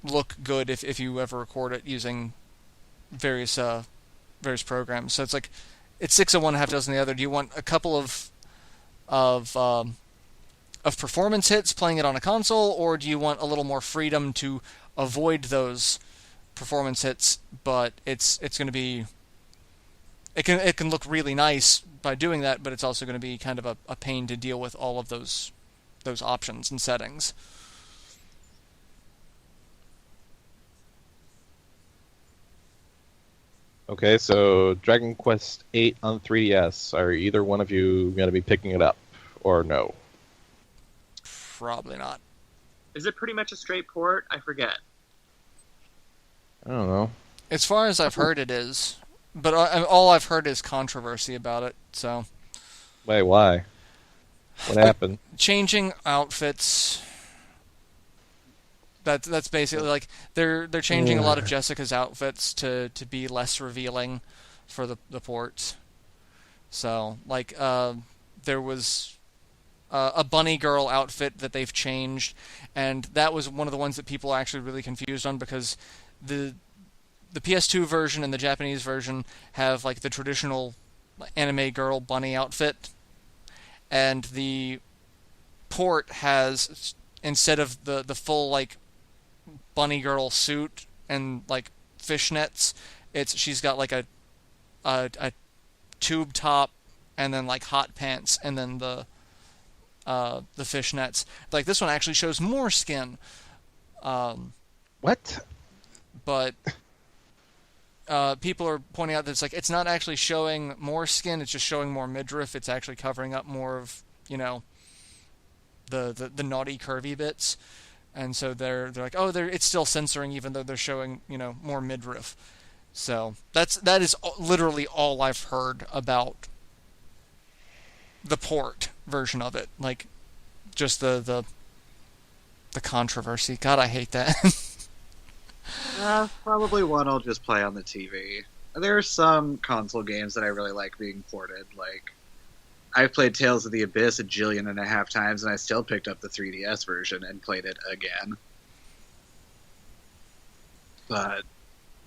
look good if you ever record it using various programs. So it's like, it's 6 of one, half dozen of the other. Do you want a couple of performance hits playing it on a console, or do you want a little more freedom to avoid those performance hits, but it's going to be, it can look really nice by doing that, but it's also going to be kind of a pain to deal with all of those options and settings. Okay, so Dragon Quest VIII on 3DS. Are either one of you going to be picking it up, or no? Probably not. Is it pretty much a straight port? I forget. I don't know. As far as I've heard, it is. But all I've heard is controversy about it, so... Wait, why? What happened? Changing outfits... That's basically, like, they're changing a lot of Jessica's outfits to be less revealing for the ports. So, like, there was a bunny girl outfit that they've changed, and that was one of the ones that people are actually really confused on, because the PS2 version and the Japanese version have like the traditional anime girl bunny outfit, and the port has, instead of the full like bunny girl suit and like fishnets, she's got like a tube top and then like hot pants and then the fishnets. Like, this one actually shows more skin. What? But people are pointing out that it's not actually showing more skin, it's just showing more midriff. It's actually covering up more of, the naughty curvy bits. And so they're like, oh, it's still censoring even though they're showing, more midriff. So that is literally all I've heard about the port version of it. Like, just the controversy. God, I hate that. Probably one I'll just play on the TV. There are some console games that I really like being ported. Like, I've played Tales of the Abyss 1.5 billion times, and I still picked up the 3DS version and played it again. But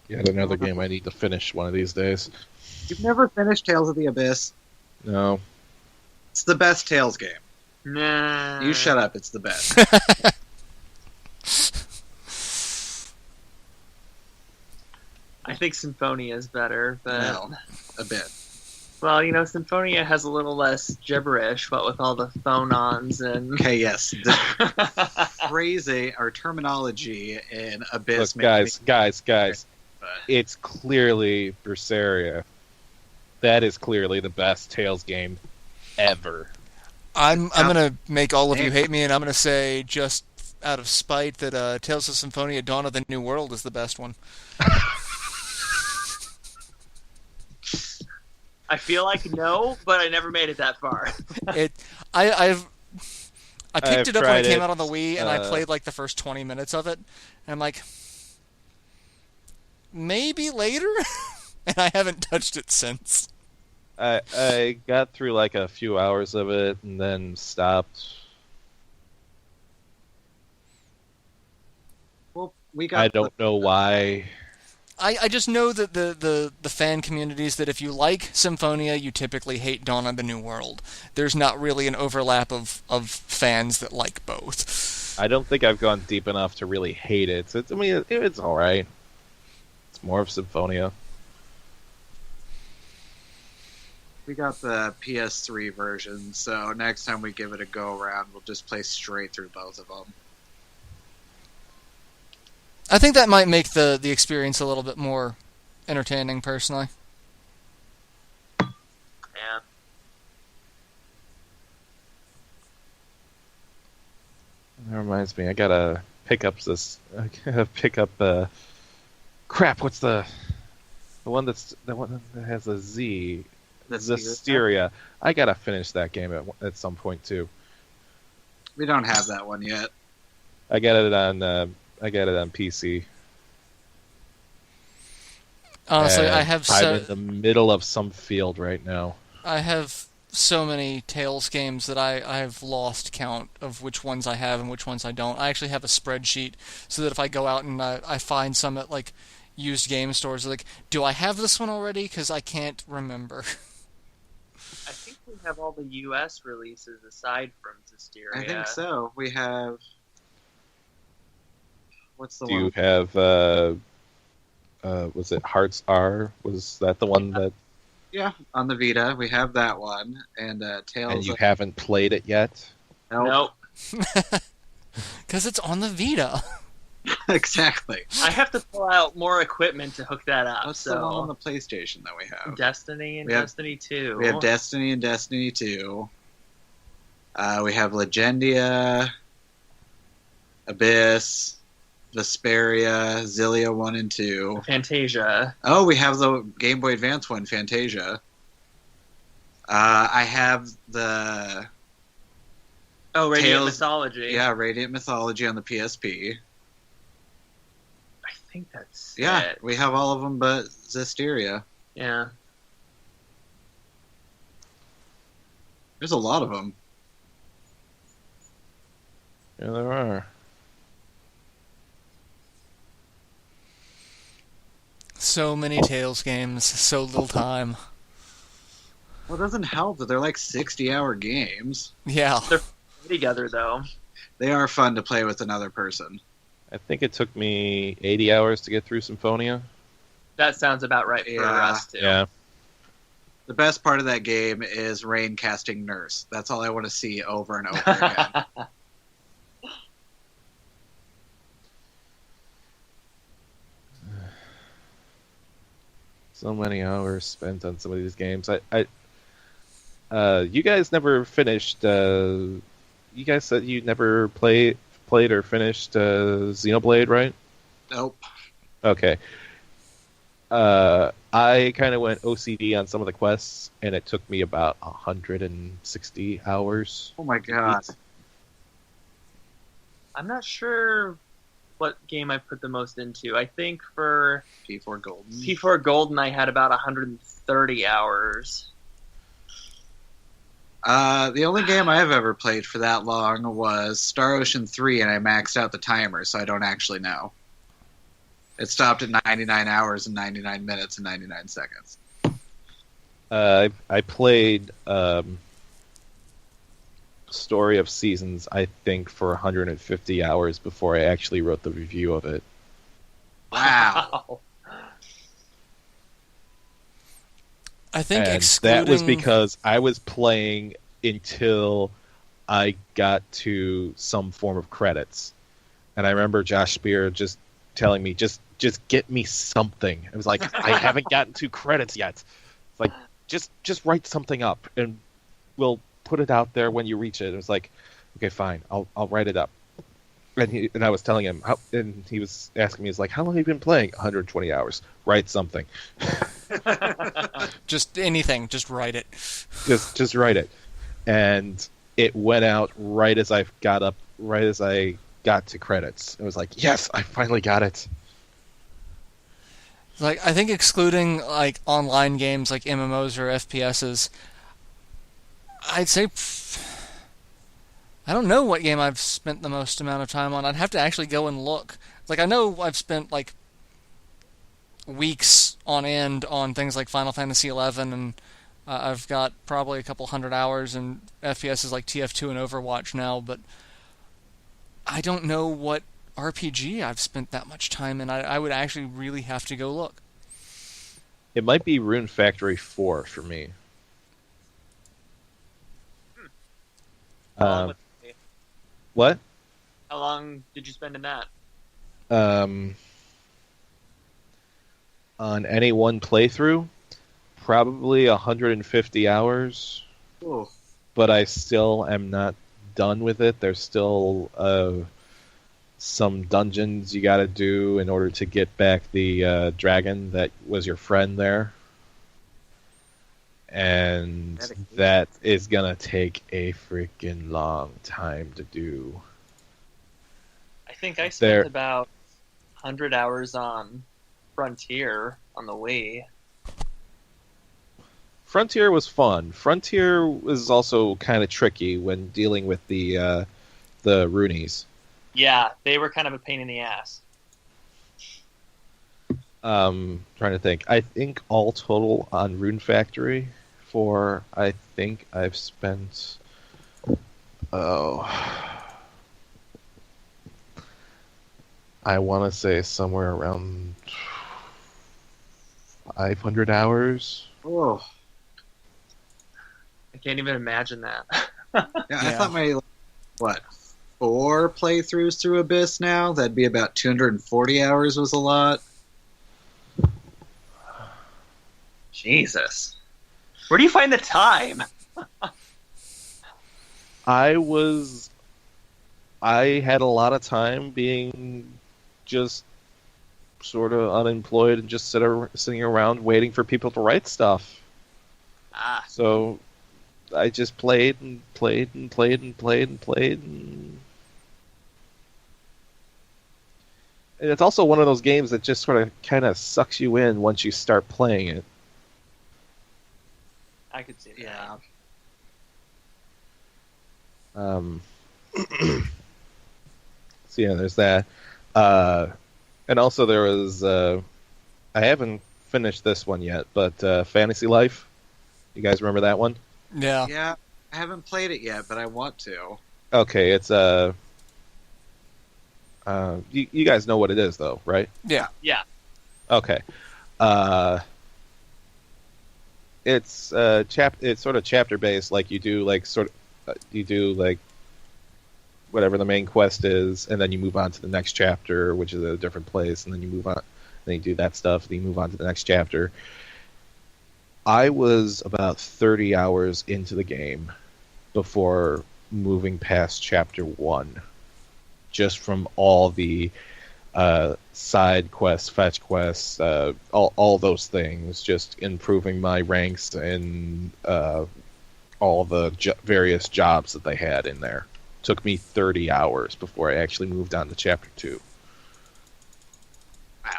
Yet another game I need to finish one of these days. you've never finished Tales of the Abyss? No. It's the best Tales game. Nah. You shut up, it's the best. I think Symphonia is better, but... No, a bit. Well, Symphonia has a little less gibberish, what with all the phonons and... Okay, yes. The phrasing or terminology in Abyss... Look, guys. But It's clearly Berseria. That is clearly the best Tales game ever. I'm gonna make all of you hate me, and I'm gonna say, just out of spite, that Tales of Symphonia: Dawn of the New World is the best one. I feel like no, but I never made it that far. It, I picked I've it up when it tried came it, out on the Wii, and I played like the first 20 minutes of it, and I'm like, maybe later, and I haven't touched it since. I got through like a few hours of it and then stopped. Well, we got. I don't know why. I just know that the fan communities that if you like Symphonia, you typically hate Dawn of the New World. There's not really an overlap of fans that like both. I don't think I've gone deep enough to really hate it. I mean, it's all right. It's more of Symphonia. We got the PS3 version, so next time we give it a go around, we'll just play straight through both of them. I think that might make the experience a little bit more entertaining, personally. Yeah. That reminds me, I gotta pick up this. I gotta pick up. Crap! What's the one that has a Z? Zestiria. I gotta finish that game at some point too. We don't have that one yet. I got it on PC. Honestly, And I'm in the middle of some field right now. I have so many Tales games that I've lost count of which ones I have and which ones I don't. I actually have a spreadsheet so that if I go out and I find some at like used game stores, like, do I have this one already? Because I can't remember. I think we have all the U.S. releases aside from Zestiria. I think so. We have. What's the Do one? you have? Was it Hearts R? Was that the one that? Yeah, on the Vita, we have that one, and Tales. And you haven't played it yet? Nope. Because it's on the Vita. Exactly. I have to pull out more equipment to hook that up. What's so the one on the PlayStation that we have? Destiny and We have- Destiny 2. We have Destiny and Destiny 2. We have Legendia, Abyss, Vesperia, Zillia 1 and 2. Fantasia. Oh, we have the Game Boy Advance one, Fantasia. I have the Oh, Radiant Tales- Mythology. Radiant Mythology on the PSP. I think that's Yeah, it. we have all of them but Zestiria. Yeah. There's a lot of them. Yeah, there are. So many Tales games, so little time. Well, it doesn't help that they're like 60-hour games. Yeah. Together, though. They are fun to play with another person. I think it took me 80 hours to get through Symphonia. That sounds about right for Yeah. us, too. Yeah. The best part of that game is Rain casting Nurse. That's all I want to see over and over again. So many hours spent on some of these games. You guys never finished. You guys said you never played or finished Xenoblade, right? Nope. Okay. I kind of went OCD on some of the quests, and it took me about 160 hours. Oh my god. I'm not sure what game I put the most into. I think for P4 Golden. P4 Golden, I had about 130 hours. The only game I have ever played for that long was Star Ocean 3, and I maxed out the timer, so I don't actually know. It stopped at 99 hours and 99 minutes and 99 seconds. I played Story of Seasons, I think, for 150 hours before I actually wrote the review of it. Wow. I think And excluding... that was because I was playing until I got to some form of credits. And I remember Josh Spear just telling me, just get me something. It was like, I haven't gotten to credits yet. It's like, just write something up and we'll put it out there when you reach it. It was like, okay, fine, I'll write it up. And I was telling him, and he was asking me, he's like, how long have you been playing? 120 hours. Write something. Just anything, just write it. Just write it. And it went out right as I got to credits. It was like, yes, I finally got it. Like, I think excluding like online games like MMOs or FPSs, I'd say I don't know what game I've spent the most amount of time on. I'd have to actually go and look. Like, I know I've spent like weeks on end on things like Final Fantasy 11, and I've got probably a couple hundred hours in FPSs like TF2 and Overwatch now, but I don't know what RPG I've spent that much time in. I would actually really have to go look. It might be Rune Factory 4 for me. How long, Um, what? how long did you spend in that? Um, on any one playthrough, probably 150 hours, Ooh. but I still am not done with it. There's still some dungeons you got to do in order to get back the dragon that was your friend there. And Dedication. that is going to take a freaking long time to do. I think I spent There- about 100 hours on Frontier on the Wii. Frontier was fun. Frontier was also kind of tricky when dealing with the Roonies. Yeah, they were kind of a pain in the ass. Trying to think. I think all total on Rune Factory I think I've spent I want to say somewhere around 500 hours. Oh. I can't even imagine that. Yeah, I thought my, 4 playthroughs through Abyss now? That'd be about 240 hours was a lot. Jesus. Where do you find the time? I had a lot of time being just sort of unemployed and just sitting around waiting for people to write stuff. Ah, So I just played and played and played and played and played. And it's also one of those games that just sort of kind of sucks you in once you start playing it. I could see that. Yeah. So yeah, there's that. And also there was, I haven't finished this one yet, but Fantasy Life. You guys remember that one? Yeah. Yeah, I haven't played it yet, but I want to. Okay, it's you guys know what it is though, right? Yeah. Yeah. Okay. It's it's sort of chapter based, like you do whatever the main quest is, and then you move on to the next chapter, which is a different place, and then you move on, then you do that stuff, then you move on to the next chapter. I was about 30 hours into the game before moving past chapter 1, just from all the side quests, fetch quests, all those things, just improving my ranks and all the various jobs that they had in there. Took me 30 hours before I actually moved on to chapter 2. Wow.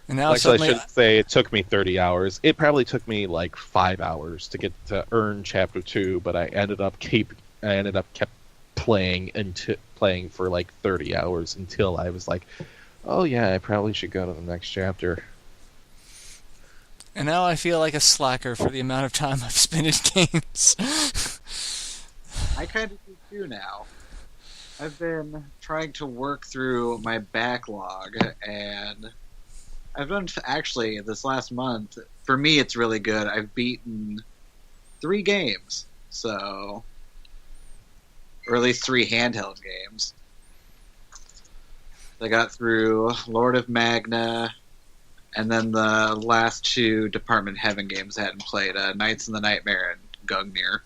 And now Actually, I suddenly, shouldn't say it took me 30 hours. It probably took me like 5 hours to get to earn chapter 2, but I ended up kept playing for like 30 hours until I was like, oh yeah, I probably should go to the next chapter. and now I feel like a slacker for the amount of time I've spent in games. I kind of do too now. I've been trying to work through my backlog, and I've done actually this last month. For me, it's really good. I've beaten 3 games, or at least 3 handheld games. I got through Lord of Magna, and then the last 2 Department Heaven games I hadn't played, Knights in the Nightmare and Gungnir.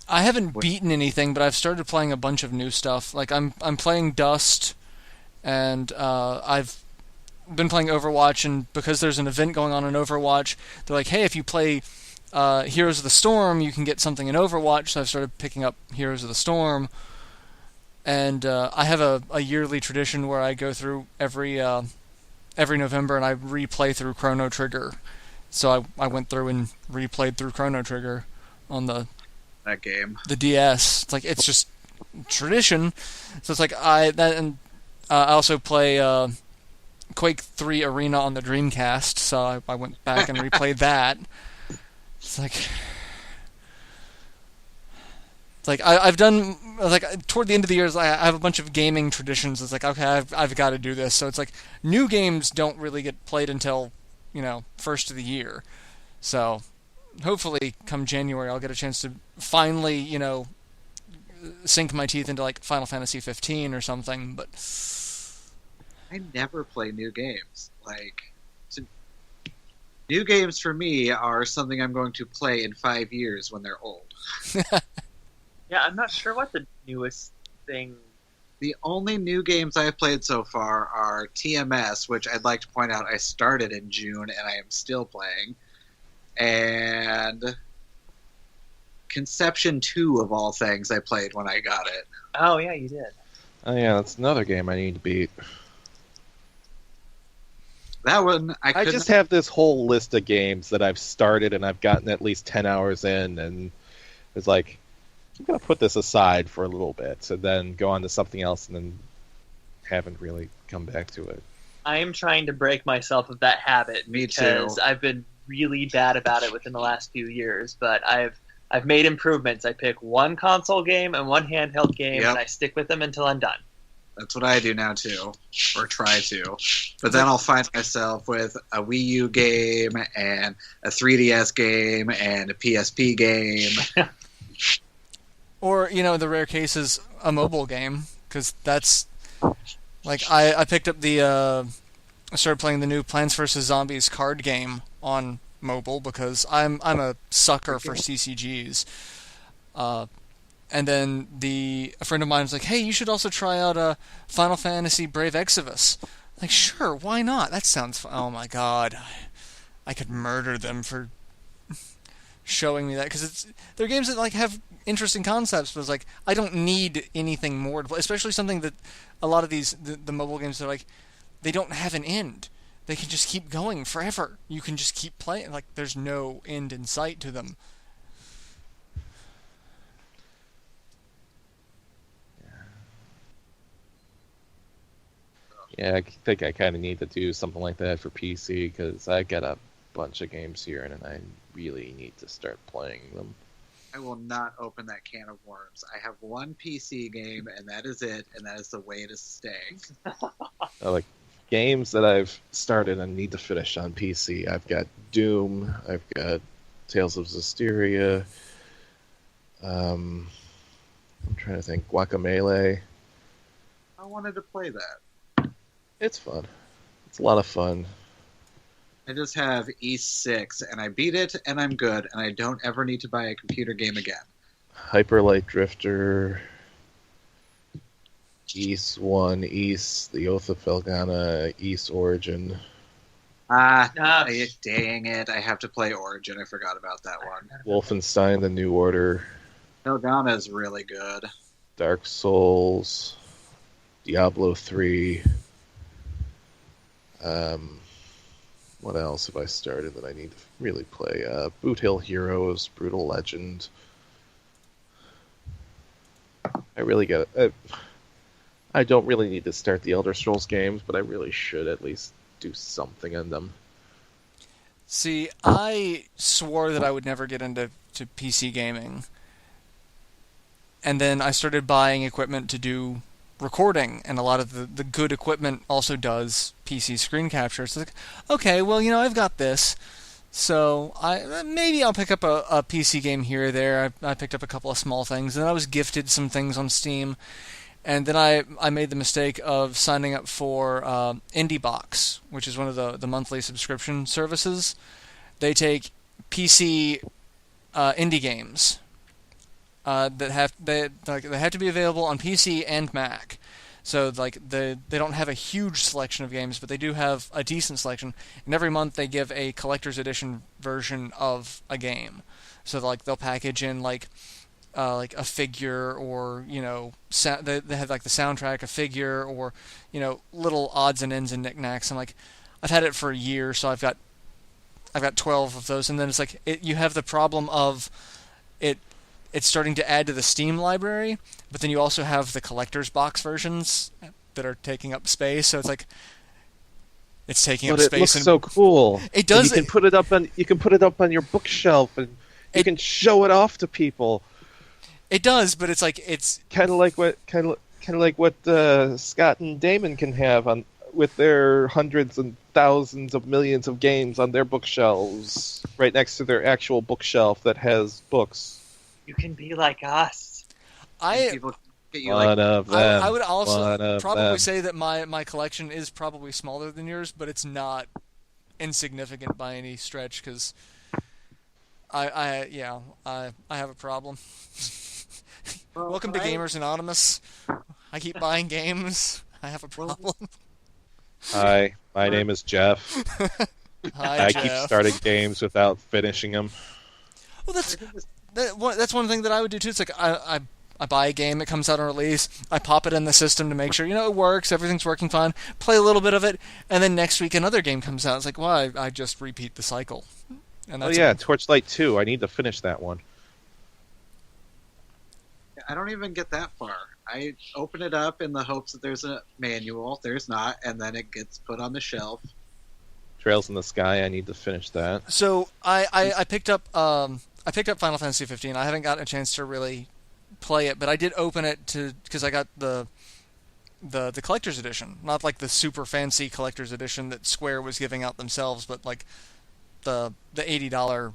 I haven't beaten anything, but I've started playing a bunch of new stuff. Like I'm playing Dust, and I've been playing Overwatch, and because there's an event going on in Overwatch, they're like, hey, if you play Heroes of the Storm, you can get something in Overwatch. So I've started picking up Heroes of the Storm, and I have a yearly tradition where I go through every November and I replay through Chrono Trigger. So I went through and replayed through Chrono Trigger on that game. the DS. It's like it's just tradition. So it's like I also play Quake 3 Arena on the Dreamcast. So I went back and replayed that. It's like I've done like toward the end of the years I have a bunch of gaming traditions. It's like okay I've got to do this. So it's like new games don't really get played until first of the year. So hopefully come January I'll get a chance to finally sink my teeth into like Final Fantasy 15 or something. But I never play new games. New games for me are something I'm going to play in 5 years when they're old. Yeah, I'm not sure what the newest thing. The only new games I've played so far are TMS, which I'd like to point out I started in June and I am still playing, and Conception 2 of all things I played when I got it. Oh yeah, you did. Oh yeah, that's another game I need to beat. That one I just have this whole list of games that I've started and I've gotten at least 10 hours in, and it's like, I'm going to put this aside for a little bit and then go on to something else, and then haven't really come back to it. I am trying to break myself of that habit. Me because too. I've been really bad about it within the last few years, but I've made improvements. I pick one console game and one handheld game, Yep. and I stick with them until I'm done. That's what I do now too, or try to. But then I'll find myself with a Wii U game and a 3DS game and a PSP game. or the rare cases a mobile game because that's like I picked up I started playing the new Plants vs Zombies card game on mobile because I'm a sucker for CCGs. And then a friend of mine was like, "Hey, you should also try out Final Fantasy Brave Exvius." Like, sure, why not? That sounds fun. Oh my god, I could murder them for showing me that because they're games that like have interesting concepts, but it's like I don't need anything more to play. Especially something that a lot of the mobile games are like they don't have an end. They can just keep going forever. You can just keep playing. Like there's no end in sight to them. Yeah, I think I kind of need to do something like that for PC because I got a bunch of games here and I really need to start playing them. I will not open that can of worms. I have one PC game, and that is it, and that is the way to stay. Like games that I've started and need to finish on PC. I've got Doom. I've got Tales of Zestiria. I'm trying to think. Guacamelee. I wanted to play that. It's fun. It's a lot of fun. I just have East 6, and I beat it, and I'm good, and I don't ever need to buy a computer game again. Hyper Light Drifter. East 1, East, The Oath of Felghana, East Origin. Dang it. I have to play Origin. I forgot about that one. Wolfenstein: The New Order. Felghana is really good. Dark Souls. Diablo 3. What else have I started that I need to really play? Boot Hill Heroes, Brutal Legend. I don't really need to start the Elder Scrolls games, but I really should at least do something in them. See, I swore that I would never get into PC gaming. And then I started buying equipment to do recording, and a lot of the good equipment also does PC screen capture. It's like, okay, well, I've got this, so maybe I'll pick up a PC game here or there. I picked up a couple of small things, and I was gifted some things on Steam, and then I made the mistake of signing up for IndieBox, which is one of the monthly subscription services. They take PC indie games, they have to be available on PC and Mac. So like they don't have a huge selection of games, but they do have a decent selection. And every month they give a collector's edition version of a game. So like they'll package in like a figure, or they have like the soundtrack, a figure, or little odds and ends and knickknacks. And like I've had it for a year, so I've got 12 of those. And then it's like you have the problem of it's starting to add to the Steam library, but then you also have the collector's box versions that are taking up space. So it's like it's taking up But it space. looks And so cool. It does. And you can put it up on your bookshelf, and you can show it off to people. It does, but it's like it's Kind of like what Scott and Daymon can have with their hundreds and thousands of millions of games on their bookshelves, right next to their actual bookshelf that has books. You can be like us. People get you One of them. I would also probably them. say that my collection is probably smaller than yours, but it's not insignificant by any stretch, because I have a problem. Welcome to Gamers Anonymous. I keep buying games. I have a problem. Hi, my name is Jeff. Hi, I Jeff. keep starting games without finishing them. Well, that's one thing that I would do too. It's like I buy a game, it comes out on release, I pop it in the system to make sure it works, everything's working fine, play a little bit of it, and then next week another game comes out. It's like, well, I just repeat the cycle. And that's Torchlight 2. I need to finish that one. I don't even get that far. I open it up in the hopes that there's a manual. There's not, and then it gets put on the shelf. Trails in the Sky. I need to finish that. So I picked up Final Fantasy 15. I haven't gotten a chance to really play it, but I did open it because I got the collector's edition, not like the super fancy collector's edition that Square was giving out themselves, but like the $80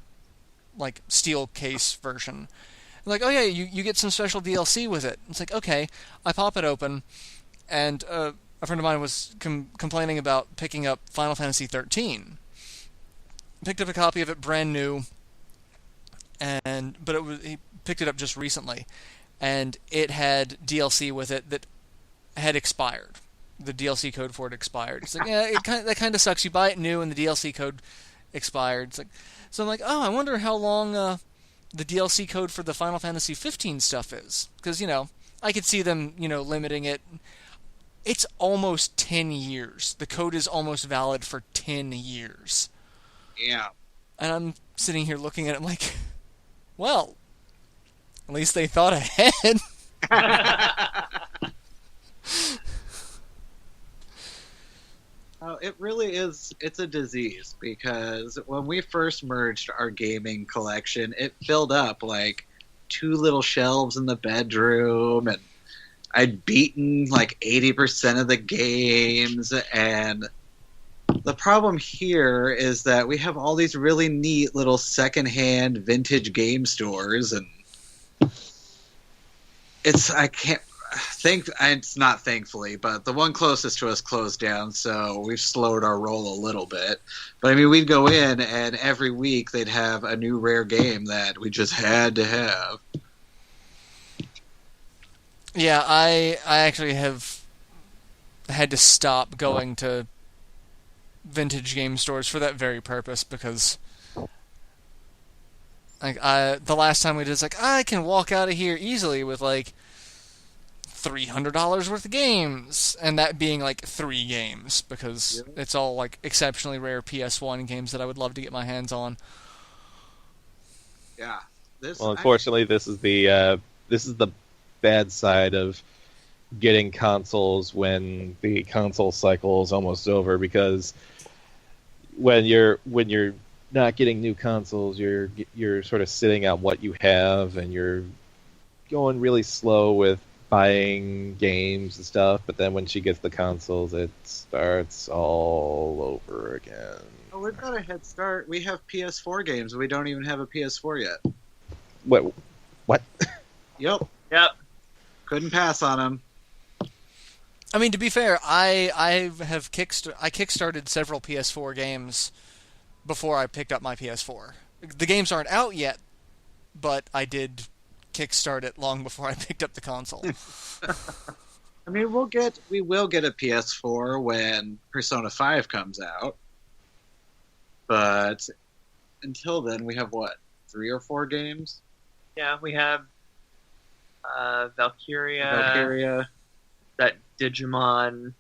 like steel case version. Like, oh yeah, you get some special DLC with it. It's like, okay, I pop it open, and a friend of mine was complaining about picking up Final Fantasy 13. Picked up a copy of it brand new, but he picked it up just recently, and it had DLC with it that had expired. The DLC code for it expired. It's like, yeah, that kind of sucks. You buy it new and the DLC code expired. It's like, so I'm like, oh, I wonder how long the DLC code for the Final Fantasy 15 stuff is, because I could see them limiting it. It's almost 10 years. The code is almost valid for 10 years. Yeah. And I'm sitting here looking at it like, well, at least they thought ahead. It really is. It's a disease, because when we first merged our gaming collection, it filled up like 2 little shelves in the bedroom, and I'd beaten like 80% of the games. And the problem here is that we have all these really neat little secondhand vintage game stores, and it's not thankfully, but the one closest to us closed down, so we've slowed our roll a little bit. But I mean, we'd go in, and every week they'd have a new rare game that we just had to have. Yeah, I actually have had to stop going to vintage game stores for that very purpose, because like the last time we did, it's like I can walk out of here easily with like $300 worth of games, and that being like 3 games, because it's all like exceptionally rare PS1 games that I would love to get my hands on. Yeah. Unfortunately, this is the bad side of getting consoles when the console cycle is almost over, because when you're not getting new consoles, you're sort of sitting on what you have, and you're going really slow with buying games and stuff. But then when she gets the consoles, it starts all over again. Oh, we've got a head start. We have PS4 games. We don't even have a PS4 yet. What? Yep. Couldn't pass on them. I mean, to be fair, I kickstarted several PS4 games before I picked up my PS4. The games aren't out yet, but I did kickstart it long before I picked up the console. I mean, we will get a PS4 when Persona 5 comes out. But until then, we have what, 3 or 4 games? Yeah, we have Valkyria, that Digimon.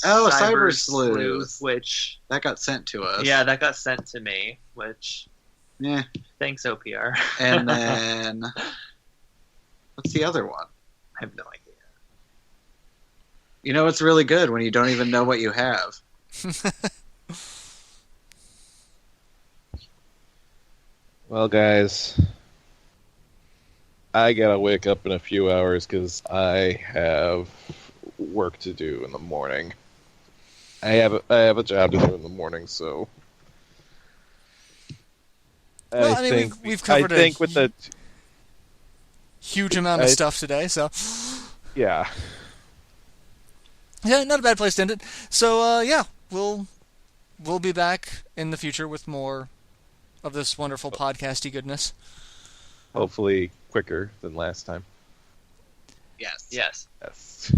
Oh, Cyber Cyber Sleuth. which That got sent to us. yeah, that got sent to me. Which Yeah. thanks OPR. And then what's the other one? I have no idea. You know, it's really good when you don't even know what you have. Well, guys, I gotta wake up in a few hours because I have work to do in the morning. I have a job to do in the morning, so. Well, I mean, we've covered a with the huge amount of stuff today, so yeah. yeah, not a bad place to end it. So yeah, we'll be back in the future with more of this wonderful podcasty goodness. Hopefully quicker than last time. Yes. Yes. Yes.